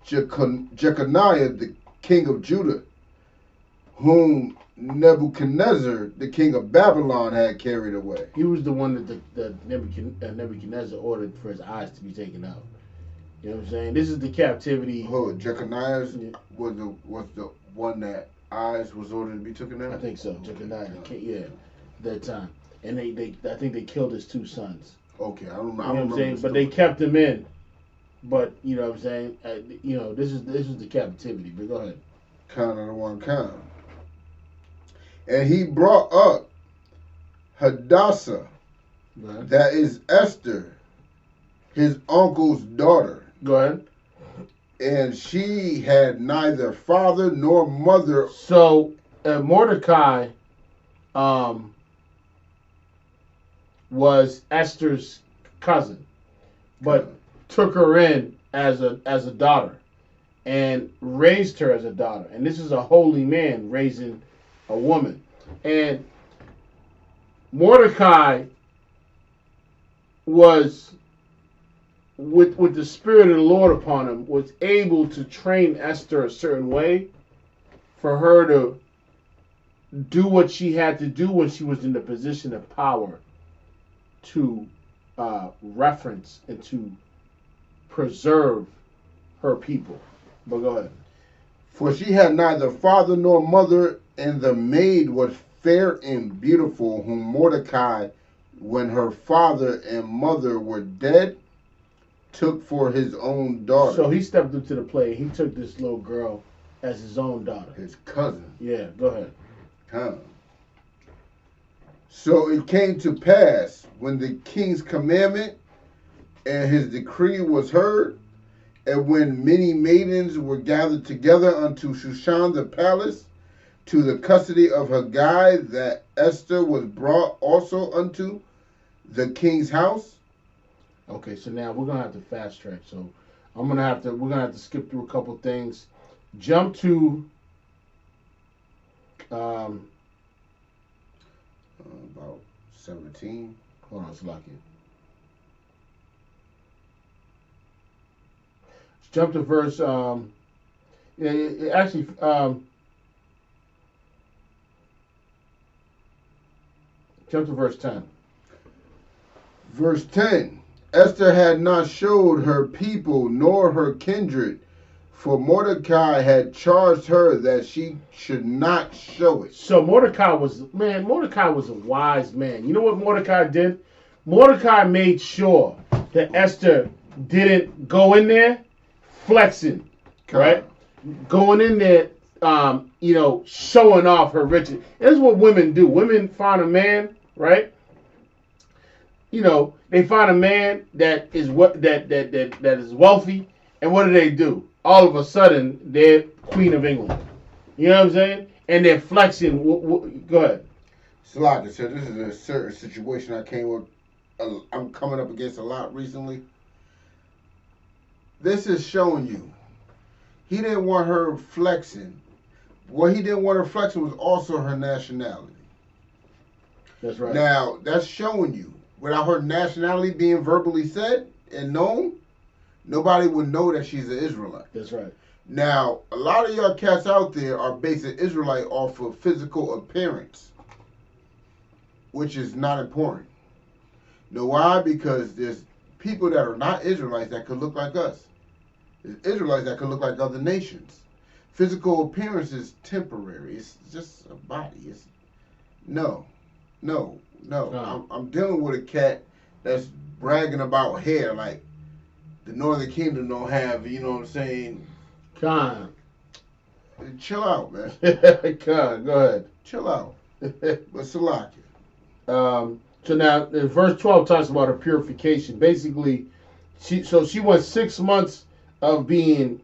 Jeconiah, the king of Judah, whom Nebuchadnezzar, the king of Babylon, had carried away. He was the one that Nebuchadnezzar ordered for his eyes to be taken out. You know what I'm saying? This is the captivity. Jeconiah was the one that eyes was ordered to be taken out? I think so. Jeconiah, yeah, that time. And I think they killed his 2 sons. Okay, I don't You know remember. what I'm saying? But they kept him in. But, you know what I'm saying? This is the captivity. But go ahead. Kind of the one kind. And he brought up Hadassah, that is Esther, his uncle's daughter. Go ahead. And she had neither father nor mother. So Mordecai was Esther's cousin, but took her in as a daughter and raised her as a daughter. And this is a holy man raising a woman. And Mordecai was, with the Spirit of the Lord upon him, was able to train Esther a certain way for her to do what she had to do when she was in the position of power to reference and to preserve her people. But go ahead. For she had neither father nor mother, and the maid was fair and beautiful, whom Mordecai, when her father and mother were dead, took for his own daughter. So he stepped up to the plate. He took this little girl as his own daughter. His cousin. Yeah, go ahead. So it came to pass, when the king's commandment and his decree was heard, and when many maidens were gathered together unto Shushan the palace, to the custody of Haggai, that Esther was brought also unto the king's house. Okay, so now we're gonna have to fast track. So we're gonna have to skip through a couple things. Jump to About 17. hold on, Slakia. Jump to verse jump to verse 10. Verse 10. Esther had not showed her people nor her kindred, for Mordecai had charged her that she should not show it. So Mordecai was a wise man. You know what Mordecai did? Mordecai made sure that Esther didn't go in there flexing, right? Going in there, showing off her riches. This is what women do. Women find a man, right? They find a man that is that is wealthy, and what do? All of a sudden, they're Queen of England. You know what I'm saying? And they're flexing. Go ahead. So like I said, this is a certain situation I'm coming up against a lot recently. This is showing you he didn't want her flexing. What he didn't want her flexing was also her nationality. That's right. Now, that's showing you, without her nationality being verbally said and known, nobody would know that she's an Israelite. That's right. Now, a lot of y'all cats out there are basing Israelite off of physical appearance, which is not important. You know why? Because there's people that are not Israelites that could look like us. There's Israelites that could look like other nations. Physical appearance is temporary. It's just a body. No. I'm dealing with a cat that's bragging about hair like the Northern Kingdom don't have, you know what I'm saying? Con. Chill out, man. Con, go ahead. Chill out. But Salakia. So now, verse 12 talks about her purification. Basically, she went 6 months of being,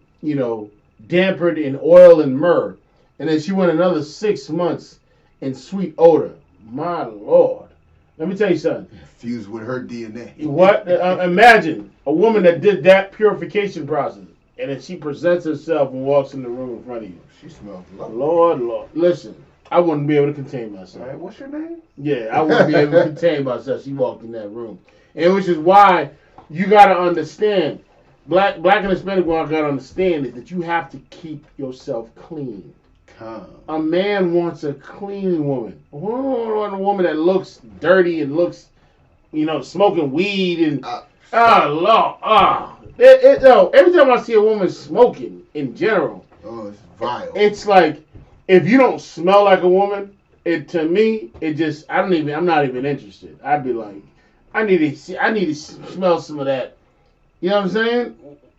dampered in oil and myrrh. And then she went another 6 months in sweet odor. My Lord. Let me tell you something. Fused with her DNA. What? Imagine a woman that did that purification process, and then she presents herself and walks in the room in front of you. She smells lovely. Lord. Listen, I wouldn't be able to contain myself. All right, what's your name? Yeah, I wouldn't be able to contain myself. She walked in that room. And which is why you got to understand, black and Hispanic women got to understand is that you have to keep yourself clean. A man wants a clean woman. A woman that looks dirty and looks, smoking weed and every time I see a woman smoking in general, it's vile. It's like if you don't smell like a woman, to me, I'm not even interested. I'd be like, I need to smell some of that. You know what I'm saying?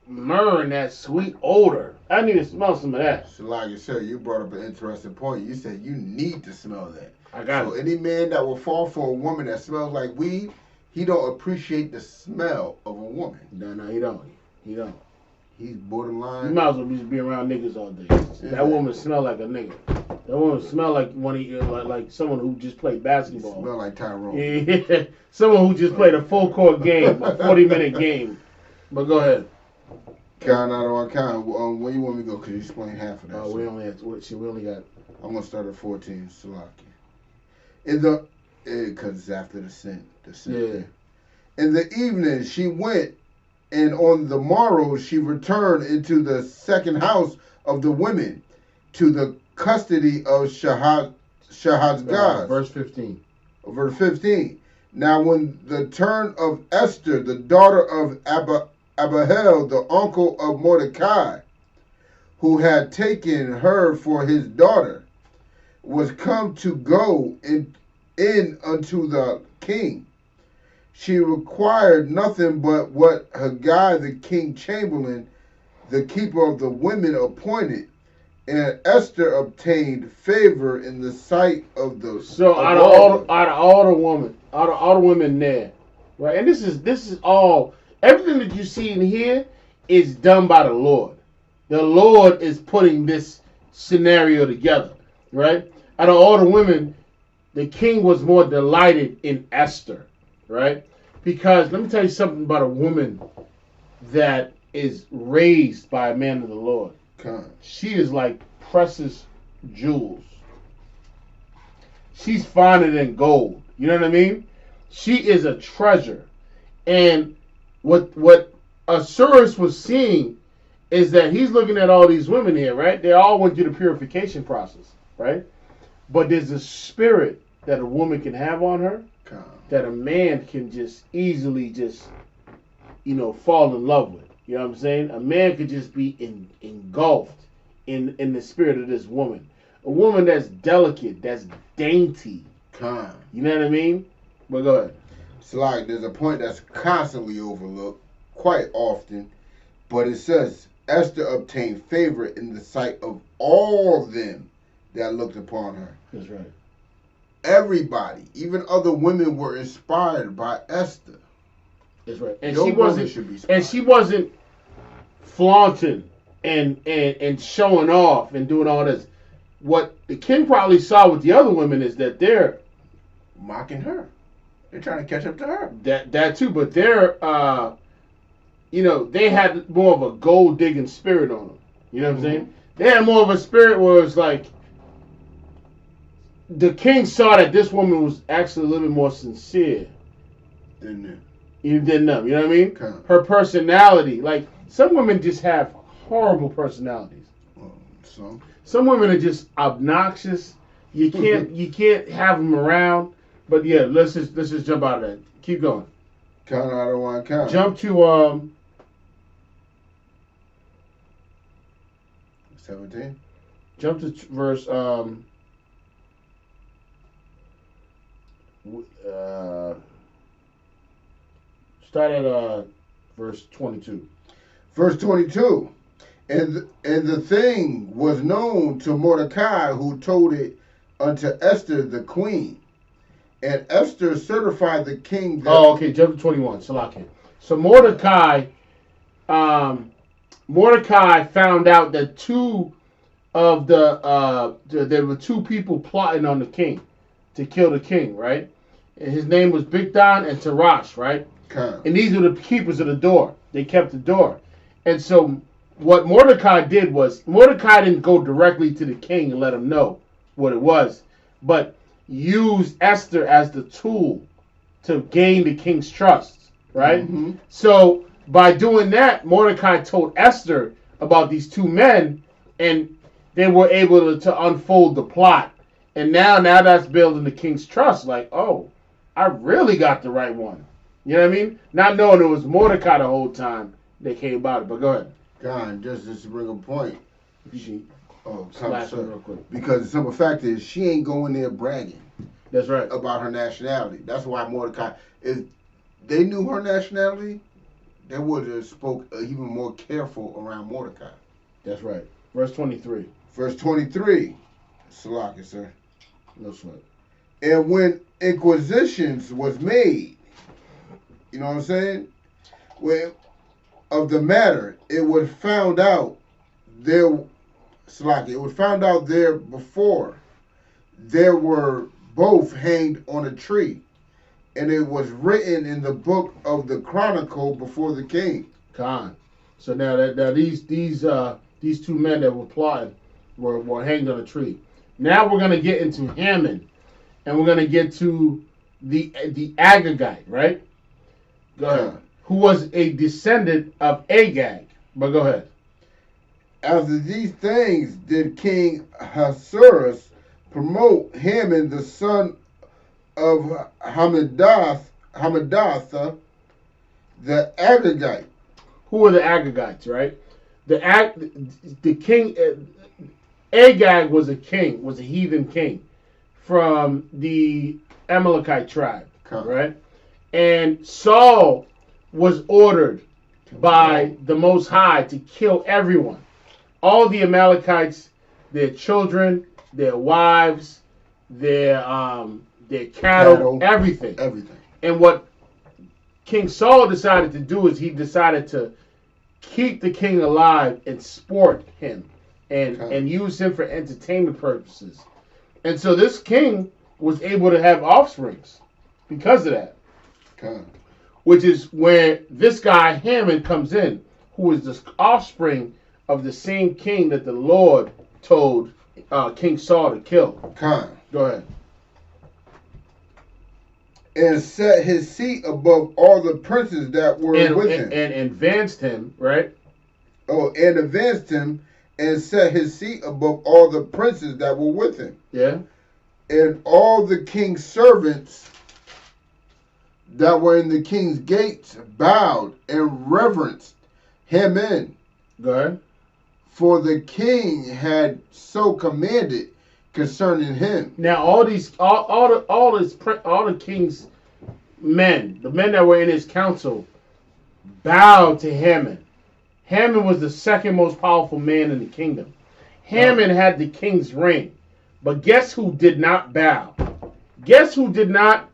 Myrrh and that sweet odor. I need to smell some of that. So like you said, you brought up an interesting point. You said you need to smell that. I got it. Any man that will fall for a woman that smells like weed, he don't appreciate the smell of a woman. No, he don't. He don't. He's borderline. You might as well just be around niggas all day. That woman smell like a nigga. That woman smell like like someone who just played basketball. Smell like Tyrone. Yeah, someone who just played a full court game, a 40-minute game. But go ahead. Count out on count. Where you want me to go? Cause you explained half of that. We only got. I'm gonna start at 14. Salaki. Cause it's after the sin. Yeah. In the evening she went, and on the morrow she returned into the second house of the women, to the custody of Shahazgaz. Verse 15. Verse 15. Now when the turn of Esther, the daughter of Abihail, the uncle of Mordecai, who had taken her for his daughter, was come to go in unto the king, she required nothing but what Haggai the king chamberlain, the keeper of the women, appointed, and Esther obtained favor in the sight of the. So out of all the women there, right? And this is all, everything that you see in here is done by the Lord. The Lord is putting this scenario together, right? Out of all the women, the king was more delighted in Esther, right? Because let me tell you something about a woman that is raised by a man of the Lord. She is like precious jewels. She's finer than gold. You know what I mean? She is a treasure. And what Ahasuerus was seeing is that he's looking at all these women here, right? They all went through the purification process, right? But there's a spirit that a woman can have on her that a man can just easily fall in love with. You know what I'm saying? A man could just be engulfed in the spirit of this woman. A woman that's delicate, that's dainty. You know what I mean? But go ahead. It's like there's a point that's constantly overlooked, quite often, but it says Esther obtained favor in the sight of all them that looked upon her. That's right. Everybody, even other women, were inspired by Esther. That's right. And she wasn't flaunting and showing off and doing all this. What the king probably saw with the other women is that they're mocking her. They're trying to catch up to her. That too, but they're they had more of a gold digging spirit on them. You know what I'm saying? They had more of a spirit where it's like the king saw that this woman was actually a little bit more sincere than them. You know what I mean? Her personality, like some women just have horrible personalities. Some women are just obnoxious. You can't have them around. But yeah, let's just jump out of that. Keep going. Count out of one count. Jump to 17. Jump to verse start at verse 22. Verse 22. And the thing was known to Mordecai, who told it unto Esther the queen. And Esther certified the king that... Oh, okay. Jump to 21. Salakia. So Mordecai found out that there were two people plotting on the king to kill the king, right? And his name was Bigdan and Tarash, right? And these were the keepers of the door. They kept the door. And so what Mordecai did was, Mordecai didn't go directly to the king and let him know what it was, but used Esther as the tool to gain the king's trust, right? Mm-hmm. So by doing that, Mordecai told Esther about these two men, and they were able to unfold the plot. And now that's building the king's trust. Like, oh, I really got the right one. You know what I mean? Not knowing it was Mordecai the whole time they came about it. But go ahead. God, just to bring a point. Oh, slash him real quick. Because the simple fact is, she ain't going there bragging. That's right. About her nationality. That's why Mordecai, if they knew her nationality, they would have spoke even more careful around Mordecai. That's right. Verse 23. Verse 23. Salaki, sir. No sweat. And when inquisitions was made, you know what I'm saying? When of the matter, it was found out there, Salaki, it was found out there before there were both hanged on a tree, and it was written in the book of the chronicle before the king. Khan. So now these two men that were plotting were hanged on a tree. Now we're gonna get into Haman, and we're gonna get to the Agagite, right? Go ahead. Who was a descendant of Agag? But go ahead. After these things did King Ahasuerus promote Haman, the son of Hammedatha, the Agagite. Who were the Agagites, right? The king, Agag was a king, was a heathen king from the Amalekite tribe, right? And Saul was ordered by the Most High to kill everyone. All the Amalekites, their children, their wives, their cattle, everything. And what King Saul decided to do is he decided to keep the king alive and sport him and use him for entertainment purposes. And so this king was able to have offsprings because of that. Which is where this guy Haman comes in, who is the offspring of the same king that the Lord told King Saul to kill. Go ahead. And set his seat above all the princes that were with him. And advanced him, right? Oh, and advanced him and set his seat above all the princes that were with him. Yeah. And all the king's servants that were in the king's gates bowed and reverenced him in. Go ahead. For the king had so commanded concerning him. Now all the king's men, the men that were in his council, bowed to Haman. Haman was the second most powerful man in the kingdom. Haman had the king's ring. But guess who did not bow? Guess who did not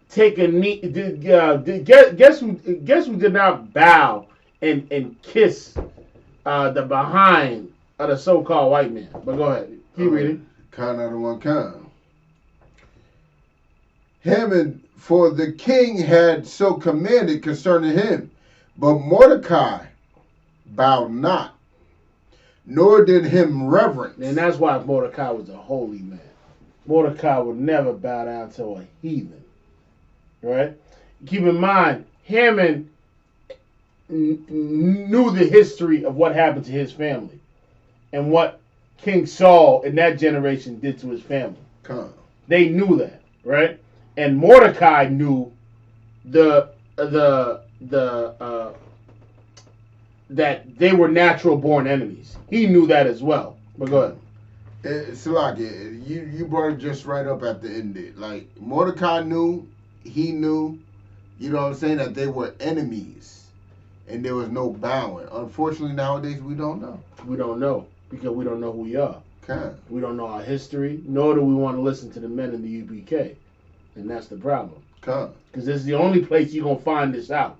take a knee? Guess who did not bow and kiss the behind of the so-called white man? But go ahead, keep reading. Kind out of one kind. Haman, for the king had so commanded concerning him, but Mordecai bowed not, nor did him reverence. And that's why Mordecai was a holy man. Mordecai would never bow down to a heathen. Right? Keep in mind, Haman knew the history of what happened to his family and what King Saul in that generation did to his family. They knew that, right? And Mordecai knew that they were natural born enemies. He knew that as well. But go ahead. Salaki, you brought it just right up at the end there. Like, Mordecai knew, he knew, you know what I'm saying, that they were enemies. And there was no bowing. Unfortunately, nowadays, we don't know. We don't know. Because we don't know who we are. Okay. We don't know our history, nor do we want to listen to the men in the UPK. And that's the problem. Okay. Because this is the only place you're going to find this out.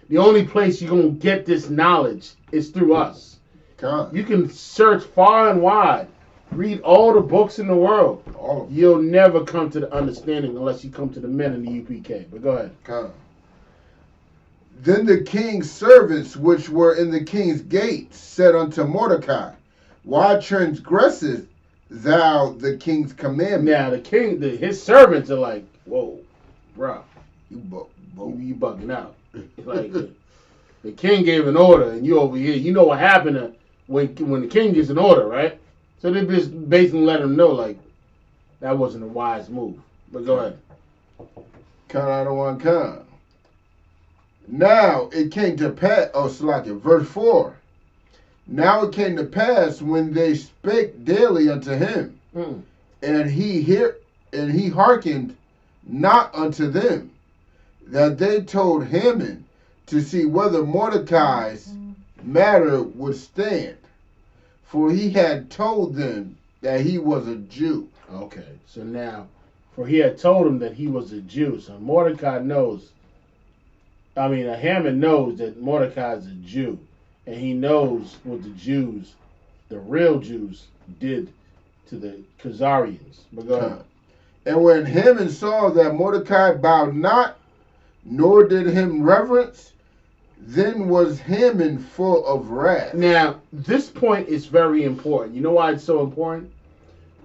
The only place you're going to get this knowledge is through us. Okay. You can search far and wide. Read all the books in the world. All of them. You'll never come to the understanding unless you come to the men in the UPK. But go ahead. Okay. Then the king's servants which were in the king's gates said unto Mordecai, why transgressest thou the king's commandment? Now the king, his servants are like, whoa, bro, you bugging out. Like the king gave an order, and you over here. You know what happened when the king gives an order, right? So they just basically let him know like that wasn't a wise move. But go ahead. Count out of one kind. Now it came to pass. Oh, Slakia, verse 4. Now it came to pass when they spake daily unto him, and he hearkened not unto them, that they told Haman to see whether Mordecai's matter would stand, for he had told them that he was a Jew. Okay, so now, for he had told him that he was a Jew, so Mordecai knows. Haman knows that Mordecai is a Jew, and he knows what the Jews, the real Jews, did to the Khazarians. But go ahead. And when Haman saw that Mordecai bowed not, nor did him reverence, then was Haman full of wrath. Now, this point is very important. You know why it's so important?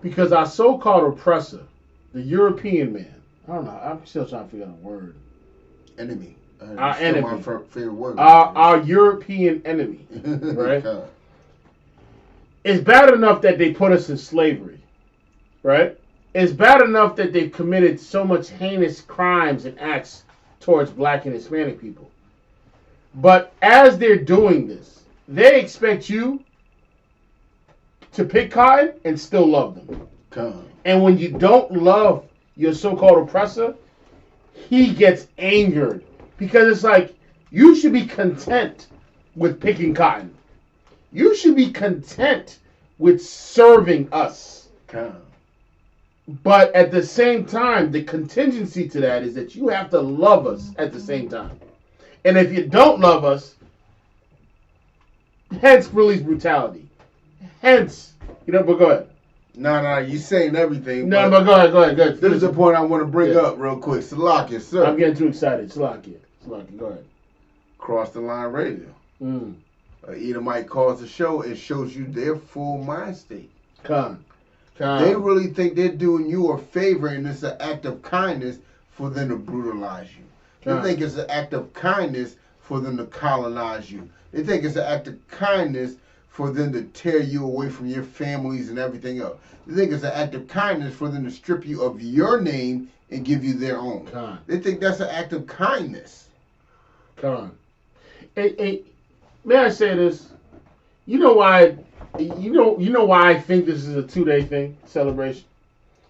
Because our so-called oppressor, the European man, I don't know, I'm still trying to figure out a word. Enemy. Our enemy. My favorite word. Our European enemy, right? It's bad enough that they put us in slavery, right? It's bad enough that they've committed so much heinous crimes and acts towards black and Hispanic people. But as they're doing this, they expect you to pick cotton and still love them. And when you don't love your so-called oppressor, he gets angered. Because it's like, you should be content with picking cotton. You should be content with serving us. But at the same time, the contingency to that is that you have to love us at the same time. And if you don't love us, hence police brutality. Hence, but go ahead. No, you saying everything. No, but go ahead. This is the point I want to bring up real quick. Salakia, sir. I'm getting too excited. Salakia, go ahead. Cross the Line Radio. Edomite calls the show and shows you their full mind state. They really think they're doing you a favor, and it's an act of kindness for them to brutalize you. They think it's an act of kindness for them to colonize you. They think it's an act of kindness for them to tear you away from your families and everything else. They think it's an act of kindness for them to strip you of your name and give you their own. They think that's an act of kindness. Hey, may I say this? You know why? You know why I think this is a 2-day thing, celebration.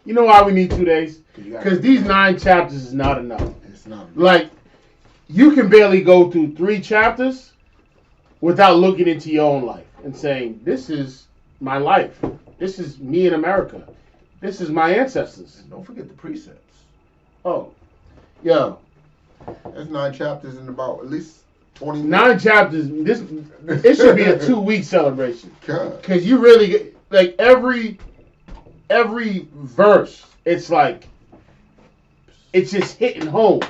You know why we need 2 days? Because these 9 chapters is not enough. It's not enough. Like, you can barely go through 3 chapters without looking into your own life and saying, this is my life. This is me in America. This is my ancestors. Don't forget the precepts. Oh, yo. That's 9 chapters in about at least 20 minutes. 9 chapters. It should be a 2-week celebration. Because you really get, like, every verse, it's like, it's just hitting home.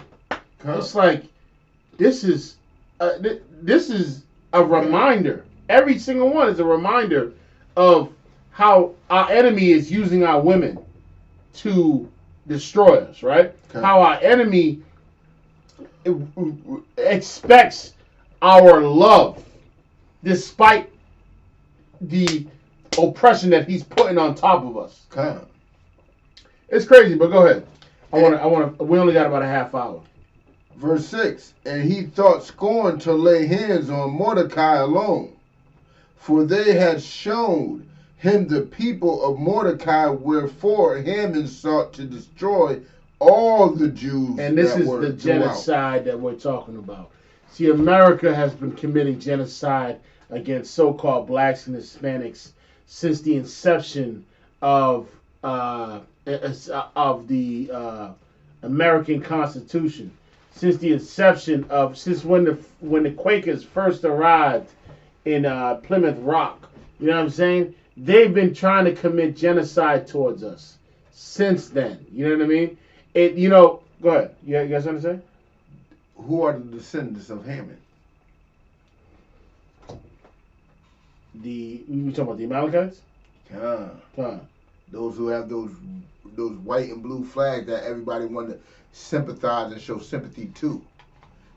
It's like, this is a reminder. Every single one is a reminder of how our enemy is using our women to destroy us, right? How our enemy expects our love despite the oppression that he's putting on top of us. It's crazy, but go ahead. We only got about a half hour. Verse 6, and he thought scorn to lay hands on Mordecai alone, for they had shown him the people of Mordecai, wherefore Haman sought to destroy all the Jews. And this is the genocide that we're talking about. See, America has been committing genocide against so-called blacks and Hispanics since the inception of the American Constitution. Since the inception of, when the Quakers first arrived in Plymouth Rock, you know what I'm saying? They've been trying to commit genocide towards us since then. You know what I mean? Go ahead. You got something to say? Who are the descendants of Haman? You talking about the Amalekites? Those who have those white and blue flags that everybody wanted to sympathize and show sympathy to,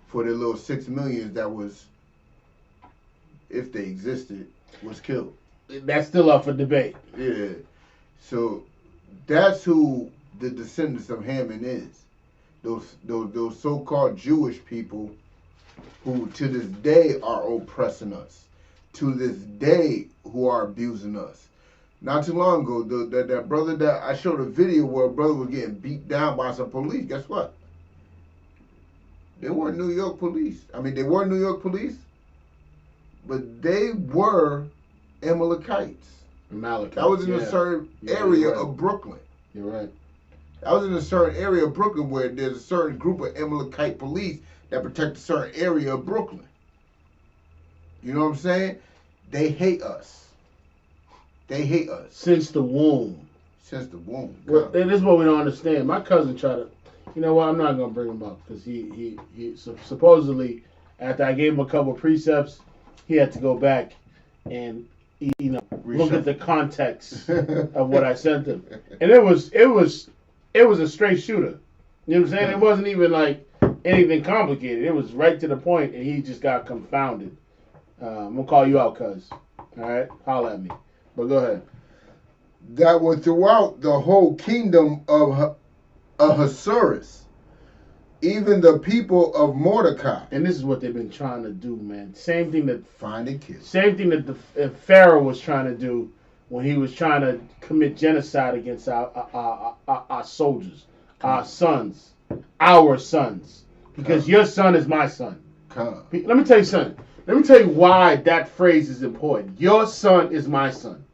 for their little 6 million that was, if they existed, was killed. That's still up for debate. Yeah. So that's who the descendants of Haman is. Those so-called Jewish people who to this day are oppressing us. to this day who are abusing us. Not too long ago, that brother that I showed a video where a brother was getting beat down by some police. Guess what? They weren't New York police. I mean, they were New York police, but they were Amalekites. That was in a certain area of Brooklyn. You're right. That was in a certain area of Brooklyn where there's a certain group of Amalekite police that protect a certain area of Brooklyn. You know what I'm saying? They hate us. They hate us. Since the womb. Since the womb. Well, and this is what we don't understand. My cousin tried to, you know what, I'm not going to bring him up because he supposedly, after I gave him a couple of precepts, he had to go back and, look at the context of what I sent him. And it was a straight shooter. You know what I'm saying? It wasn't even like anything complicated. It was right to the point, and he just got confounded. I'm going to call you out, cuz. All right? Holler at me. But go ahead. That were throughout the whole kingdom of Ahasuerus, even the people of Mordecai. And this is what they've been trying to do, man. Same thing that find and kill. Same thing that the Pharaoh was trying to do when he was trying to commit genocide against our soldiers, our sons, because your son is my son. Let me tell you something. Let me tell you why that phrase is important. Your son is my son.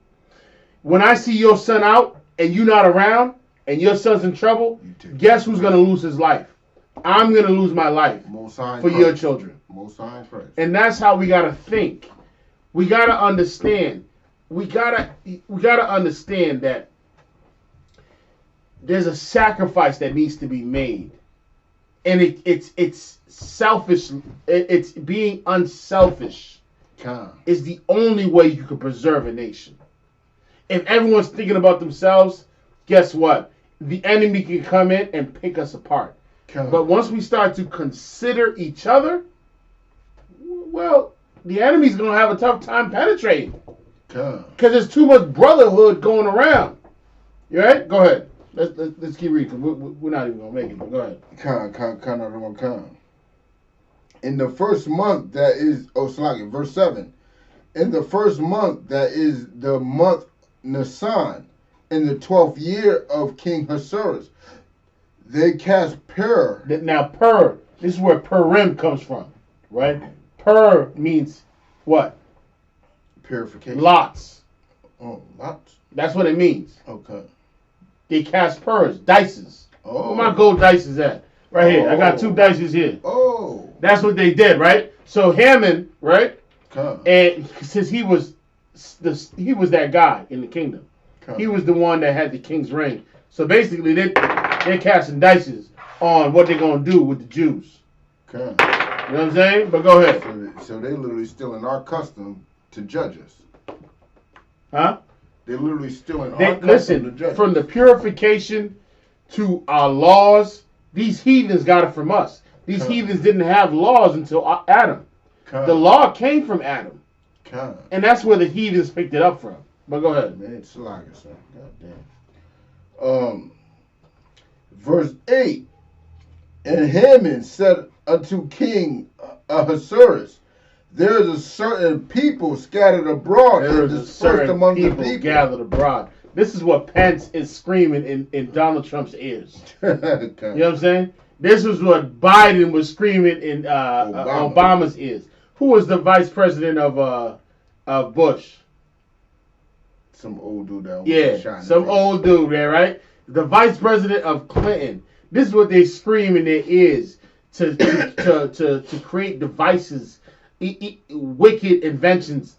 When I see your son out and you're not around and your son's in trouble, guess who's going to lose his life? I'm going to lose my life for your children. And that's how we got to think. We got to understand. We got to understand that there's a sacrifice that needs to be made. And it's selfish. It's being unselfish is the only way you can preserve a nation. If everyone's thinking about themselves, guess what? The enemy can come in and pick us apart. But once we start to consider each other, well, the enemy's going to have a tough time penetrating. Because there's too much brotherhood going around. You right? Go ahead. Let's keep reading. We're not even going to make it, but go ahead. In the first month that is, verse 7. In the first month that is the month Nisan, in the 12th year of King Ahasuerus, they cast Pur. Now, Pur, this is where Purim comes from, right? Pur means what? Purification. Lots. Oh, lots? That's what it means. Okay. They cast Purs, dices. Oh. Where my gold dices at? Right here. I got 2 dices here. Oh. That's what they did, right? So Haman, right? And since he was that guy in the kingdom. He was the one that had the king's ring. So basically, they're casting dices on what they're going to do with the Jews. You know what I'm saying? But go ahead. So they literally stealing our custom to judge us. Huh? They're literally stealing our custom to judge us. From the purification to our laws, these heathens got it from us. These heathens didn't have laws until Adam. The law came from Adam. And that's where the heathens picked it up from. But go ahead. Man, it's like it, son. Goddamn. Verse 8. And Haman said unto King Ahasuerus, there is a certain people scattered abroad and dispersed among the people. Gathered abroad. This is what Pence is screaming in Donald Trump's ears. You know what I'm saying? This was what Biden was screaming in Obama's ears. Who was the vice president of Bush? Some old dude that was shining. Some old dude there, right? The vice president of Clinton. This is what they scream in their ears to create devices, wicked inventions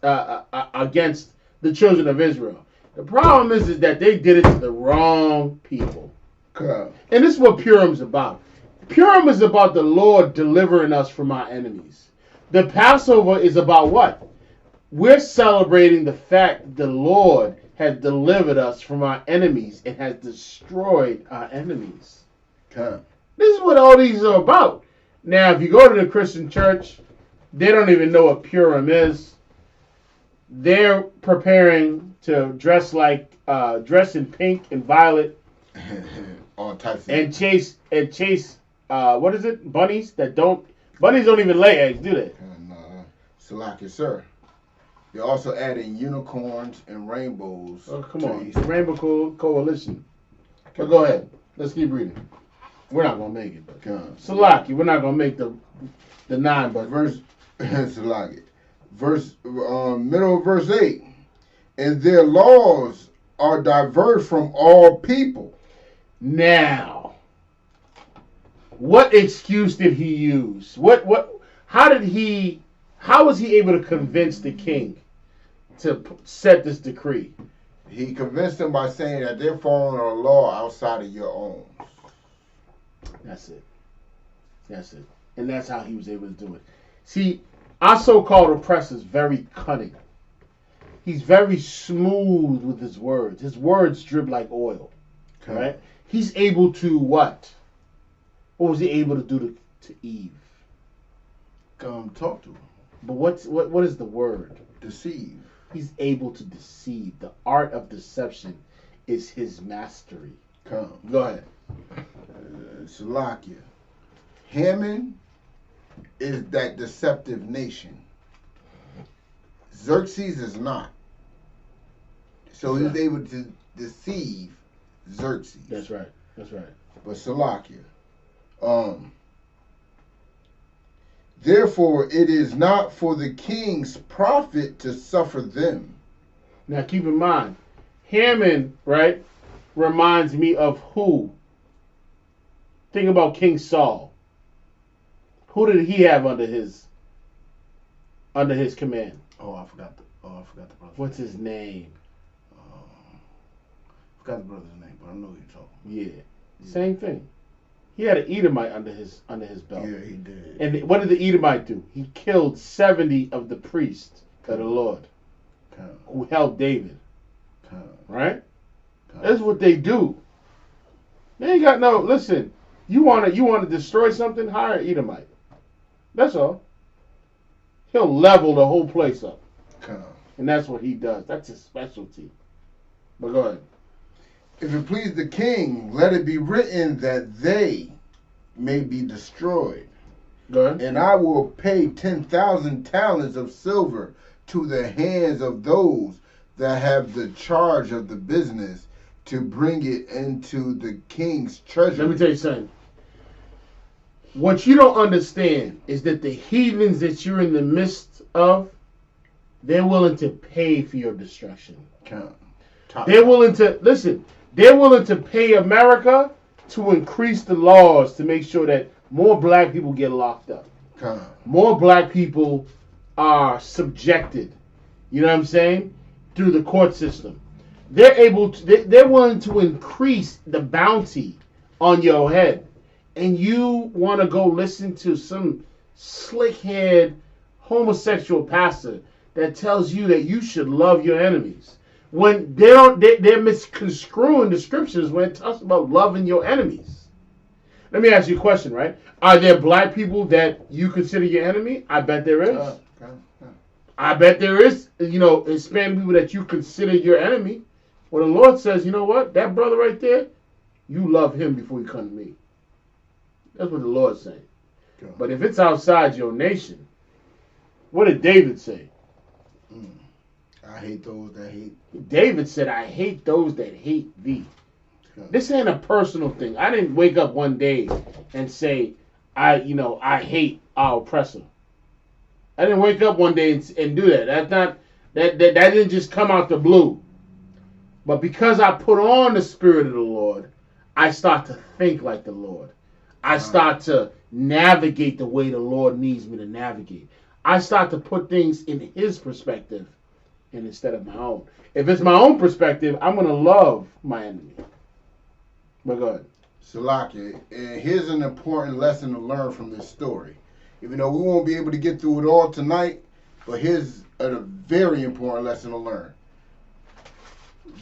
against the children of Israel. The problem is that they did it to the wrong people. And this is what Purim's about. Purim is about the Lord delivering us from our enemies. The Passover is about what? We're celebrating the fact the Lord has delivered us from our enemies and has destroyed our enemies. This is what all these are about. Now, if you go to the Christian church, they don't even know what Purim is. They're preparing to dress in pink and violet, all types and chase. What is it? Bunnies don't even lay eggs, do they? Salaki, sir. They also adding unicorns and rainbows. Oh, come on. Rainbow Coalition. But go ahead. Let's keep reading. We're not going to make it. But Salaki, we're not going to make the 9, but verse Salaki. Middle of verse 8. And their laws are diverse from all people. Now, what excuse did he use? How was he able to convince the king to set this decree? He convinced them by saying that they're following a law outside of your own. That's it. And that's how he was able to do it. See, our so-called oppressor is very cunning. He's very smooth with his words. His words drip like oil. Okay. Right? He's able to what? What was he able to do to Eve? Talk to him. But what is the word? Deceive. He's able to deceive. The art of deception is his mastery. Come. Go ahead. Salakia. Haman is that deceptive nation. Xerxes is not. So he's able to deceive Xerxes. That's right. But Salakia. Therefore, it is not for the king's profit to suffer them. Now, keep in mind, Haman, right, reminds me of who? Think about King Saul. Who did he have under his command? I forgot the brother. What's his name? Forgot the brother's name, but I know you're talking. Yeah. Same thing. He had an Edomite under his belt. Yeah, he did. And what did the Edomite do? He killed 70 of the priests of the Lord who helped David. Right? That's what they do. They ain't got no. Listen, you want to destroy something? Hire an Edomite. That's all. He'll level the whole place up. And that's what he does. That's his specialty. But go ahead. If it please the king, let it be written that they may be destroyed. Go ahead. And I will pay 10,000 talents of silver to the hands of those that have the charge of the business to bring it into the king's treasury. Let me tell you something. What you don't understand is that the heathens that you're in the midst of, they're willing to pay for your destruction. They're willing to pay America to increase the laws to make sure that more black people get locked up. More black people are subjected, you know what I'm saying, through the court system. They're willing to increase the bounty on your head. And you want to go listen to some slick-haired homosexual pastor that tells you that you should love your enemies. When they're misconstruing the scriptures when it talks about loving your enemies. Let me ask you a question, right? Are there black people that you consider your enemy? I bet there is. I bet there is, Hispanic people that you consider your enemy. Well, the Lord says, you know what? That brother right there, you love him before you come to me. That's what the Lord's saying. But if it's outside your nation, what did David say? I hate those that hate. David said, I hate those that hate thee. This ain't a personal thing. I didn't wake up one day and say, I hate our oppressor. I didn't wake up one day and do that. That didn't just come out the blue. But because I put on the Spirit of the Lord, I start to think like the Lord. I start to navigate the way the Lord needs me to navigate. I start to put things in his perspective and instead of my own. If it's my own perspective, I'm going to love my enemy. But go ahead. Salaki, and here's an important lesson to learn from this story. Even though we won't be able to get through it all tonight, but here's a very important lesson to learn.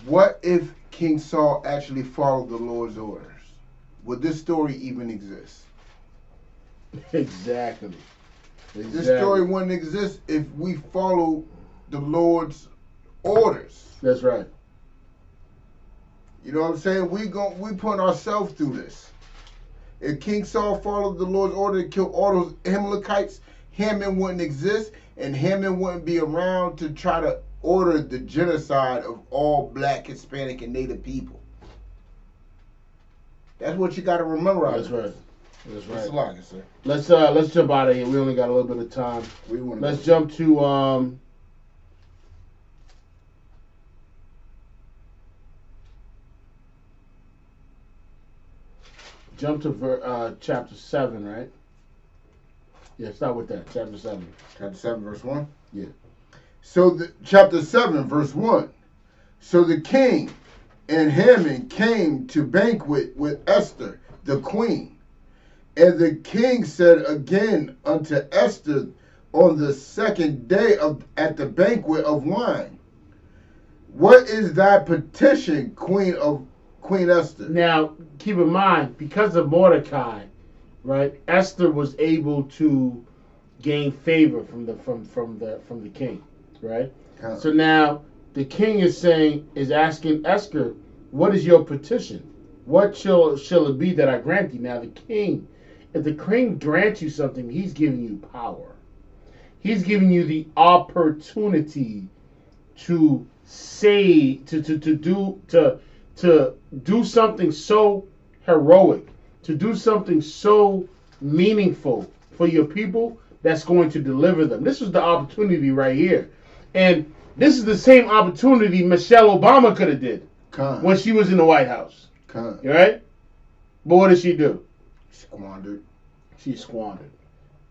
What if King Saul actually followed the Lord's orders? Would this story even exist? Exactly. This story wouldn't exist if we follow the Lord's orders. That's right. You know what I'm saying? We put ourselves through this. If King Saul followed the Lord's order to kill all those Amalekites, Haman wouldn't exist, and Haman wouldn't be around to try to order the genocide of all black, Hispanic, and Native people. That's what you got to remember. That's right. That's right. That's a lot, sir. Let's jump out of here. We only got a little bit of time. Let's jump to chapter 7, right? Yeah, start with that. Chapter 7. Chapter 7, verse 1? Yeah. So, chapter 7, verse 1. So the king and Haman came to banquet with Esther, the queen. And the king said again unto Esther on the second day at the banquet of wine, what is thy petition, Queen Esther? Now, keep in mind, because of Mordecai, right? Esther was able to gain favor from the king, right? So now the king is asking Esther, what is your petition? What shall it be that I grant you? Now the king, if the king grants you something, he's giving you power. He's giving you the opportunity to say to do something so heroic, to do something so meaningful for your people that's going to deliver them. This was the opportunity right here. And this is the same opportunity Michelle Obama could have did when she was in the White House. Right? But what did she do? Squandered. She squandered.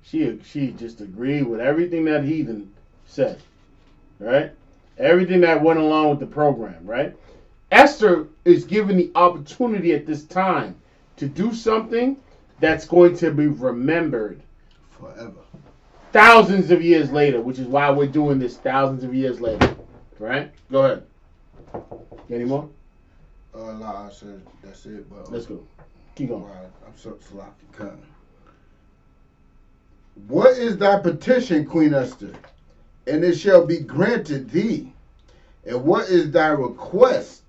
She just agreed with everything that heathen said. Right? Everything that went along with the program, right? Esther is given the opportunity at this time to do something that's going to be remembered forever. Thousands of years later, which is why we're doing this thousands of years later. Right? Go ahead. Any more? I said that's it. But let's go. Keep going. I'm so sloppy. What is thy petition, Queen Esther? And it shall be granted thee. And what is thy request?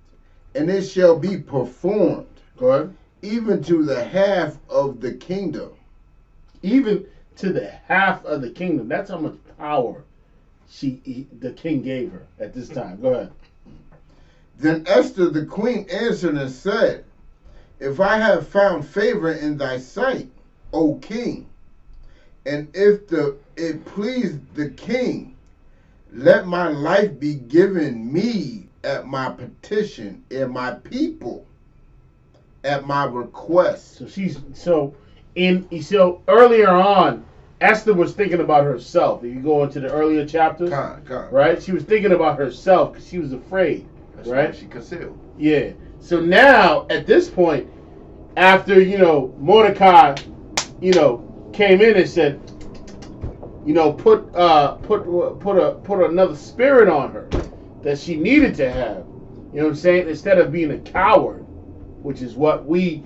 And it shall be performed. Go ahead. Even to the half of the kingdom. Even to the half of the kingdom. That's how much power the king gave her at this time. Go ahead. Then Esther the queen answered and said, if I have found favor in thy sight, O king, and if it please the king, let my life be given me at my petition, and my people at my request. So earlier on, Esther was thinking about herself. If you go into the earlier chapters, right? She was thinking about herself because she was afraid. That's right? She concealed. Yeah. So now, at this point, after Mordecai, came in and said, put another spirit on her that she needed to have. You know what I'm saying? Instead of being a coward, which is what we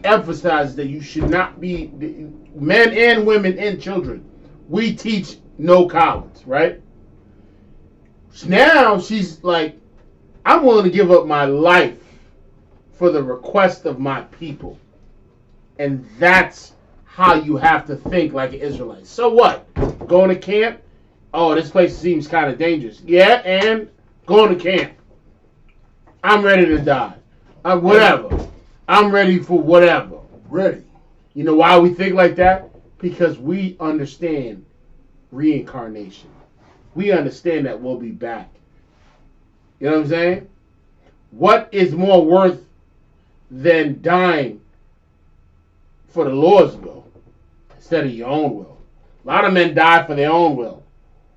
emphasize, that you should not be, men and women and children. We teach no cowards, right? Now she's like, I'm willing to give up my life for the request of my people. And that's how you have to think like an Israelite. So what? Going to camp? Oh, this place seems kind of dangerous. Yeah, and going to camp. I'm ready to die. Whatever. I'm ready for whatever. Ready. You know why we think like that? Because we understand reincarnation. We understand that we'll be back. You know what I'm saying? What is more worth than dying for the Lord's will instead of your own will? A lot of men die for their own will.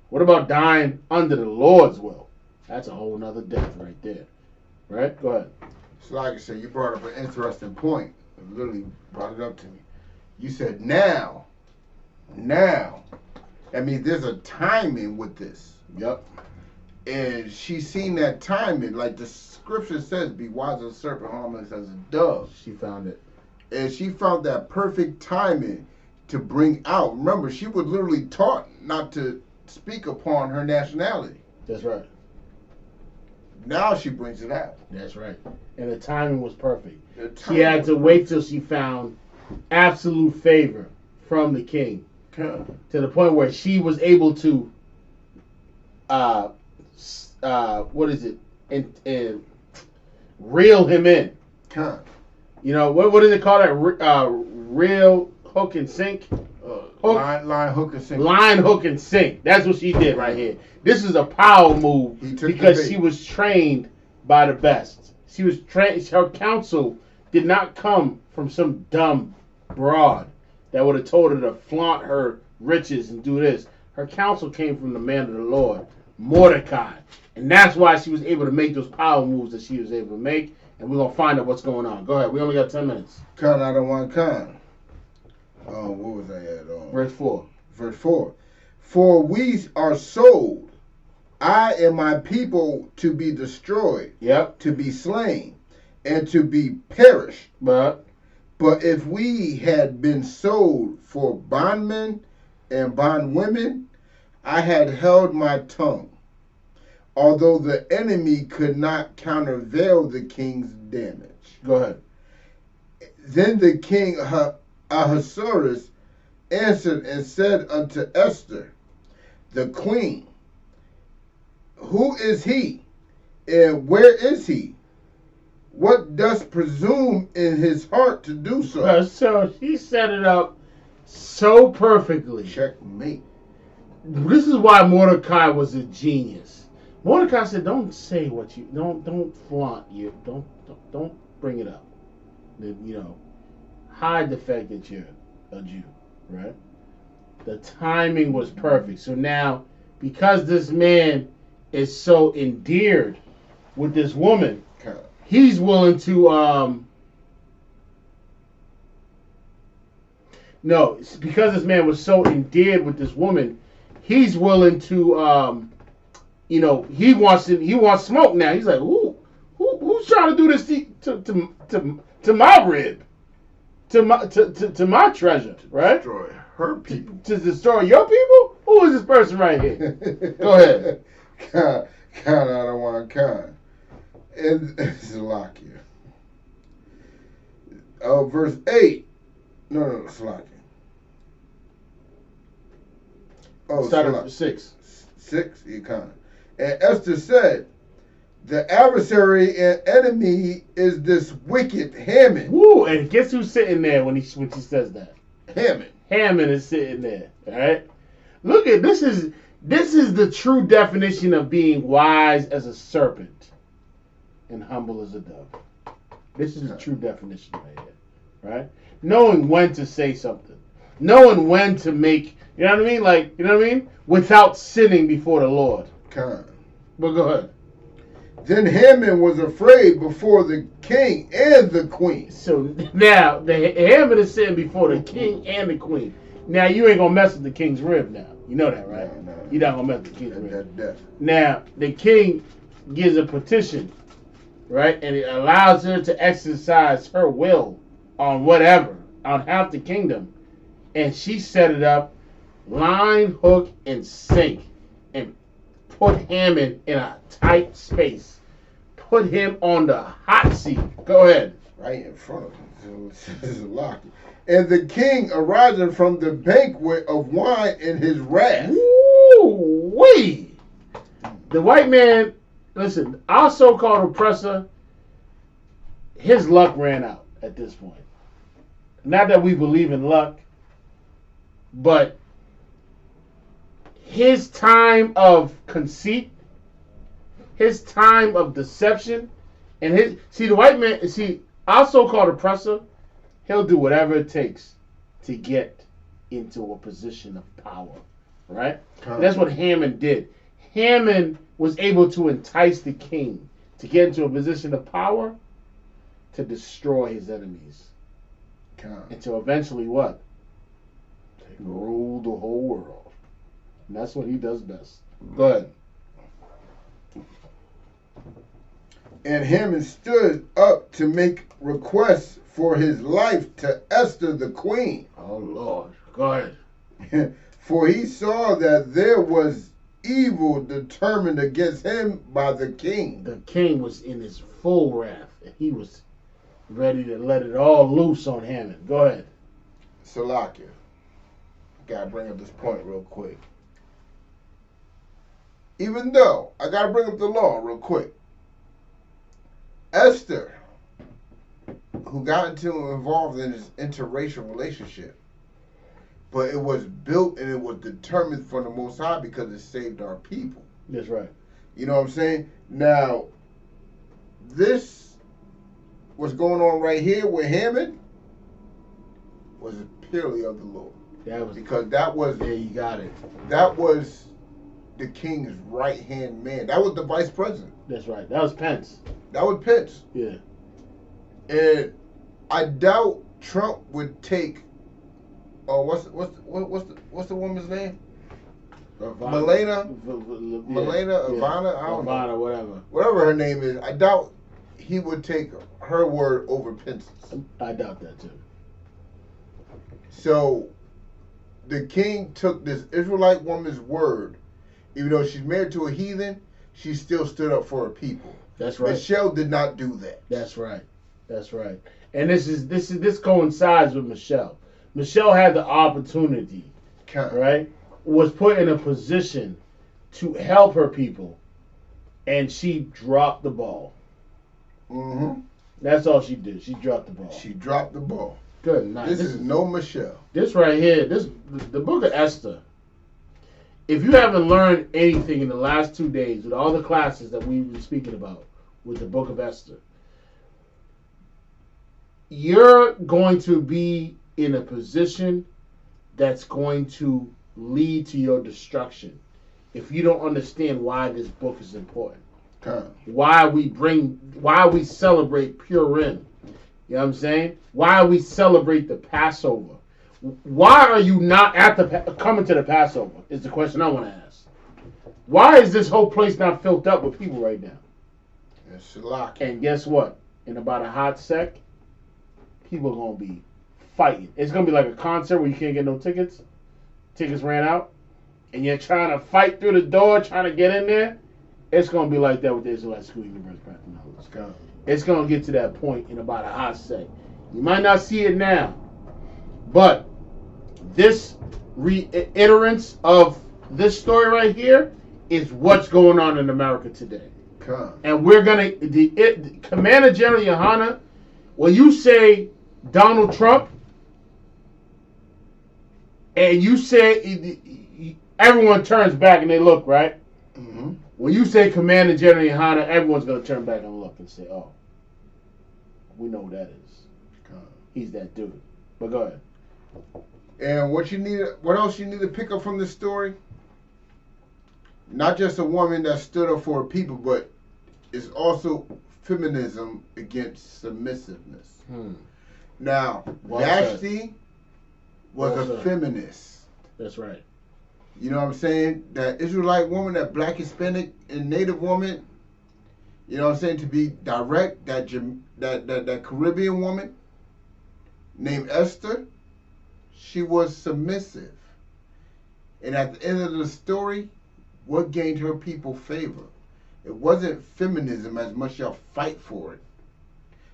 What about dying under the Lord's will? That's a whole nother death right there. Right? Go ahead. So like I said, you brought up an interesting point. You literally brought it up to me. You said now. I mean, there's a timing with this. Yep. And she's seen that timing. Like the scripture says, be wise as a serpent, harmless as a dove. She found it. And she found that perfect timing to bring out. Remember, she was literally taught not to speak upon her nationality. That's right. Now she brings it out. That's right. And the timing was perfect. She had to wait till she found absolute favor from the king. Okay. To the point where she was able to, what is it, and reel him in. Okay. You know, what do they call that? Reel, hook, and sink? Line, hook, and sink. Line, hook, and sink. That's what she did right here. This is a power move because she was trained by the best. She was trained. Her counsel did not come from some dumb broad that would have told her to flaunt her riches and do this. Her counsel came from the man of the Lord, Mordecai. And that's why she was able to make those power moves that she was able to make. And we're going to find out what's going on. Go ahead. We only got 10 minutes. Con out of one con. What was I at? Verse 4. Verse 4. For we are sold, I and my people, to be destroyed, to be slain, and to be perished. But if we had been sold for bondmen and bondwomen, I had held my tongue, although the enemy could not countervail the king's damage. Go ahead. Then the king Ahasuerus answered and said unto Esther, the queen, who is he, and where is he? What doth presume in his heart to do so? So he set it up so perfectly. Checkmate. This is why Mordecai was a genius. Mordecai said, "Don't say what you don't flaunt you. Don't bring it up. You know, hide the fact that you're a Jew, right?" The timing was perfect. So now, because this man is so endeared with this woman, he's willing to no, because this man was so endeared with this woman, he's willing to you know, he wants smoke now. He's like, who's trying to do this to my rib, to my treasure, right? Destroy her people. To destroy your people? Who is this person right here? Go ahead. Count out of one kind. And Salakia. Verse 8. No, Salakia. Start at 6. 6, you kind. And Esther said, the adversary and enemy is this wicked Haman. Woo! And guess who's sitting there when she says that? Haman. Haman is sitting there. All right. Look at this is the true definition of being wise as a serpent and humble as a dove. This is the true definition right here. Right? Knowing when to say something. Knowing when to make, you know what I mean? Like, you know what I mean? Without sinning before the Lord. But go ahead. Then Haman was afraid before the king and the queen. So now the Haman is sitting before the king and the queen. Now you ain't gonna mess with the king's rib now. You know that, right? No. You're not gonna mess with the king's rib. That's now the king gives a petition, right? And it allows her to exercise her will on whatever, on half the kingdom. And she set it up, line, hook, and sink. And put Haman in a tight space. Put him on the hot seat. Go ahead. Right in front of him. This is locked. And the king arising from the banquet of wine in his wrath. Ooh-wee. The white man, listen, our so-called oppressor, his luck ran out at this point. Not that we believe in luck, but his time of conceit, his time of deception, and the white man, our so-called oppressor, he'll do whatever it takes to get into a position of power, right? And that's what Haman did. Haman was able to entice the king to get into a position of power to destroy his enemies. And to eventually what? Rule the whole world. And that's what he does best. Go ahead. And Haman stood up to make requests for his life to Esther the queen. Oh, Lord. Go ahead. For he saw that there was evil determined against him by the king. The king was in his full wrath, and he was ready to let it all loose on Haman. Go ahead. Salakia. Gotta bring up this point real quick. Even though, I gotta bring up the law real quick. Esther, who got involved in this interracial relationship, but it was built and it was determined from the Most High because it saved our people. That's right. You know what I'm saying? Now, this what's going on right here with Hammond was purely of the Lord. That was because that was you got it. That was the king's right hand man. That was the vice president. That's right. That was Pence. That was Pence. Yeah. And I doubt Trump would take. Oh, what's the woman's name? Melania, Ivana, I don't know. Whatever her name is, I doubt he would take her word over Pence's. I doubt that too. So, the king took this Israelite woman's word, even though she's married to a heathen, she still stood up for her people. That's right. Michelle did not do that. That's right. That's right. And this coincides with Michelle. Michelle had the opportunity, right? Was put in a position to help her people, and she dropped the ball. Mm-hmm. That's all she did. She dropped the ball. She dropped the ball. Good night. This is no Michelle. This right here, the book of Esther. If you haven't learned anything in the last 2 days with all the classes that we've been speaking about with the book of Esther, you're going to be in a position that's going to lead to your destruction if you don't understand why this book is important. Why we celebrate Purim. You know what I'm saying? Why we celebrate the Passover. Why are you not coming to the Passover is the question I want to ask. Why is this whole place not filled up with people right now? And guess what? In about a hot sec, people are going to be fighting. It's going to be like a concert where you can't get no tickets. Tickets ran out. And you're trying to fight through the door, trying to get in there. It's going to be like that with the Israelite School Universe practicing. It's going to get to that point in about a hot sec. You might not see it now. But this reiterance of this story right here is what's going on in America today. And we're going to... Commander General Yohana, when you say Donald Trump, and you say... Everyone turns back and they look, right? Mm-hmm. When you say Commander General Yohana, everyone's going to turn back and look and say, oh, we know who that is. He's that dude. But go ahead. And what else you need to pick up from this story? Not just a woman that stood up for her people, but it's also feminism against submissiveness. Now, Vashti was a feminist. That's right. You know what I'm saying? That Israelite woman, that black, Hispanic, and Native woman, you know what I'm saying? To be direct, that Caribbean woman named Esther, she was submissive. And at the end of the story, what gained her people favor? It wasn't feminism as much y'all fight for it.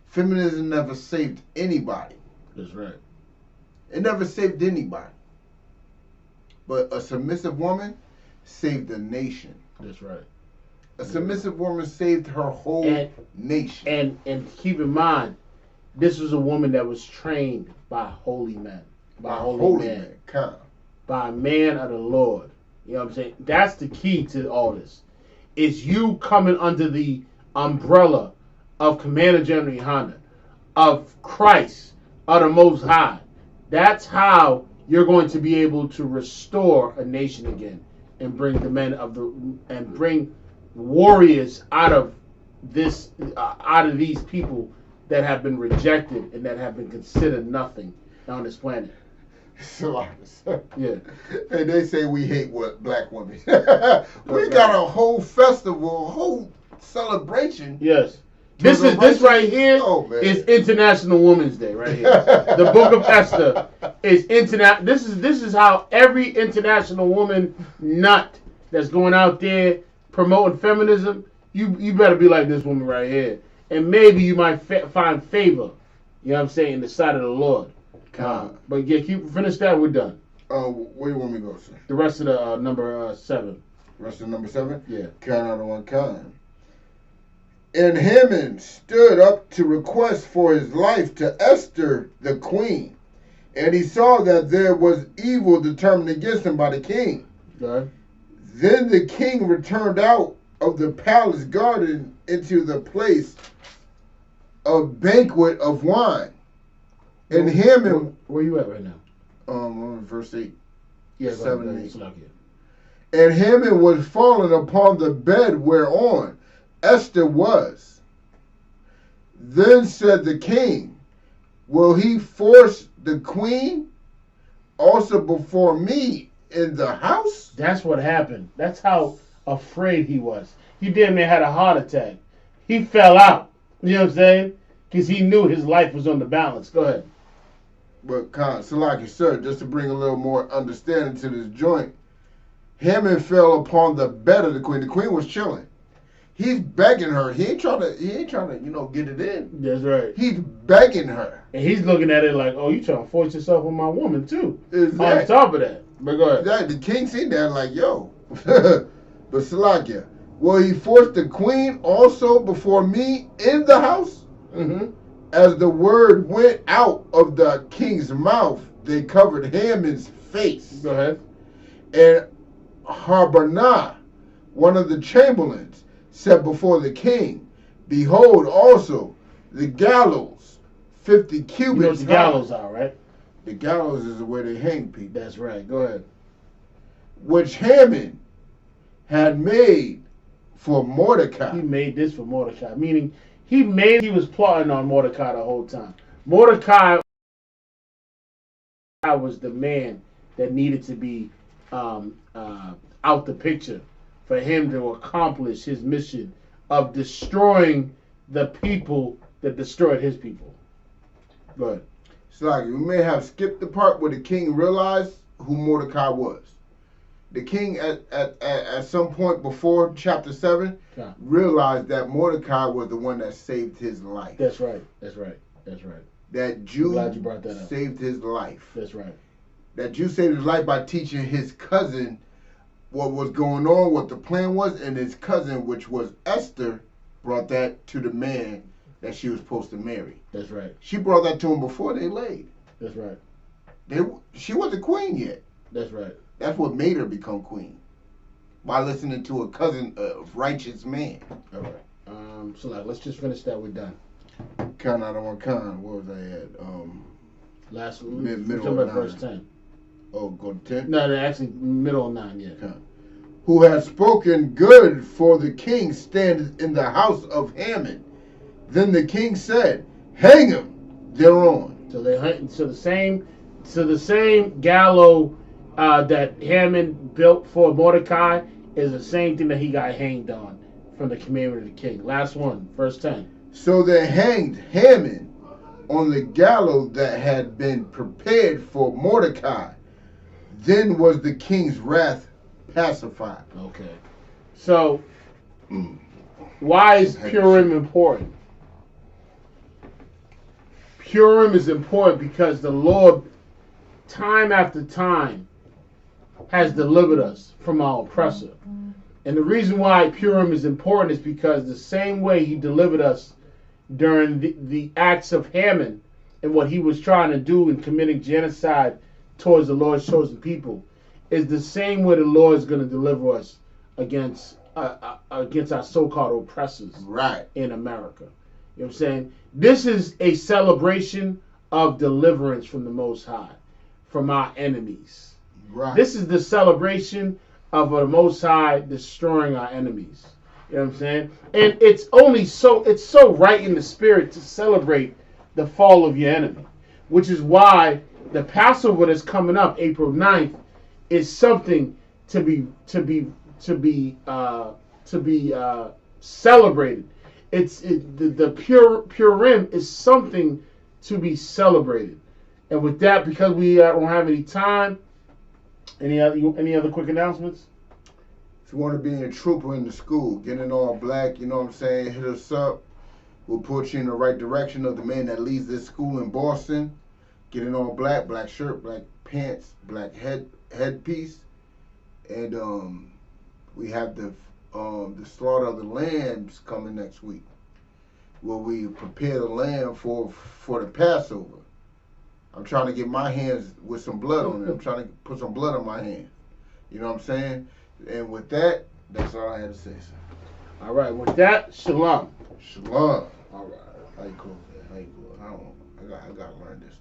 Feminism never saved anybody. That's right. It never saved anybody. But a submissive woman saved a nation. That's right. A submissive woman saved her whole nation. And keep in mind, this was a woman that was trained by holy men. By holy men. By a man of the Lord. You know what I'm saying? That's the key to all this. Is you coming under the umbrella of Commander General Yohana, of Christ, of the Most High. That's how you're going to be able to restore a nation again and bring the men of and bring warriors out of these people that have been rejected and that have been considered nothing on this planet. Yeah. And they say we hate black women. We got a whole festival, a whole celebration. Yes. This right here is International Women's Day right here. The Book of Esther is international. This is how every international woman nut that's going out there promoting feminism, you better be like this woman right here, and maybe you might find favor. You know what I'm saying, in the sight of the Lord. But yeah, finish that. We're done. Where you want me to go, sir? The rest of the number 7. Rest of number 7? Yeah. Count out of one kind. And Haman stood up to request for his life to Esther the queen. And he saw that there was evil determined against him by the king. Good. Then the king returned out of the palace garden into the place of banquet of wine. And Haman... Where you at right now? Verse 8. Yeah, 7 and 8. Like And Haman was fallen upon the bed whereon Esther was. Then said the king, will he force the queen also before me in the house? That's what happened. That's how afraid he was. He damn near had a heart attack. He fell out. You know what I'm saying? Because he knew his life was on the balance. Go ahead. But, Salaki, sir, just to bring a little more understanding to this joint, Haman fell upon the bed of the queen. The queen was chilling. He's begging her. He ain't trying to, get it in. That's right. He's begging her. And he's looking at it like, oh, you trying to force yourself on my woman, too. Exactly. On top of that. But go ahead. Exactly. The king seen that like, yo. But Salakia, will he force the queen also before me in the house? Mm-hmm. As the word went out of the king's mouth, they covered Haman's face. Go ahead. And Harbonah, one of the chamberlains, said before the king, behold also the gallows, 50 cubits You know what the gallows are, right? The gallows is where they hang people. That's right. Go ahead. Which Haman had made for Mordecai. He made this for Mordecai, meaning he was plotting on Mordecai the whole time. Mordecai was the man that needed to be out the picture for him to accomplish his mission of destroying the people that destroyed his people. Go ahead. So like, we may have skipped the part where the king realized who Mordecai was. The king at some point before chapter 7 realized that Mordecai was the one that saved his life. That's right. That's right. That's right. That Jew glad you brought that up. saved his life. That's right. That Jew saved his life by teaching his cousin what was going on, what the plan was, and his cousin, which was Esther, brought that to the man that she was supposed to marry. That's right. She brought that to him before they laid. That's right. She wasn't queen yet. That's right. That's what made her become queen. By listening to a cousin, a righteous man. All right. So like, let's just finish that. We're done. Count out of one kind. What was I at? Last middle of verse 10. Oh, go to 10? No, actually middle of 9. Yeah. Okay. Who has spoken good for the king standeth in the house of Haman. Then the king said, hang him thereon. So the same gallows that Haman built for Mordecai is the same thing that he got hanged on from the commandment of the king. Last one, verse 10. So they hanged Haman on the gallows that had been prepared for Mordecai. Then was the king's wrath pacified. Okay. So, why is Purim important? Purim is important because the Lord, time after time, has delivered us from our oppressor. And the reason why Purim is important is because the same way he delivered us during the acts of Haman and what he was trying to do in committing genocide towards the Lord's chosen people is the same way the Lord is going to deliver us against our so-called oppressors in America. You know what I'm saying? This is a celebration of deliverance from the Most High, from our enemies. Right. This is the celebration of the Most High destroying our enemies. You know what I'm saying? And it's so right in the spirit to celebrate the fall of your enemy, which is why the Passover that's coming up, April 9th, is something to be celebrated. The Purim is something to be celebrated. And with that, because we don't have any time, any other quick announcements? If you want to be a trooper in the school, get in all black, you know what I'm saying, hit us up. We'll put you in the right direction of the man that leads this school in Boston. Get in all black, black shirt, black pants, black headpiece, and we have the slaughter of the lambs coming next week, where we prepare the lamb for the Passover. I'm trying to get my hands with some blood on it. I'm trying to put some blood on my hands. You know what I'm saying? And with that, that's all I had to say, sir. All right. With that, shalom. Shalom. All right. How you close that? How you close? I gotta learn this.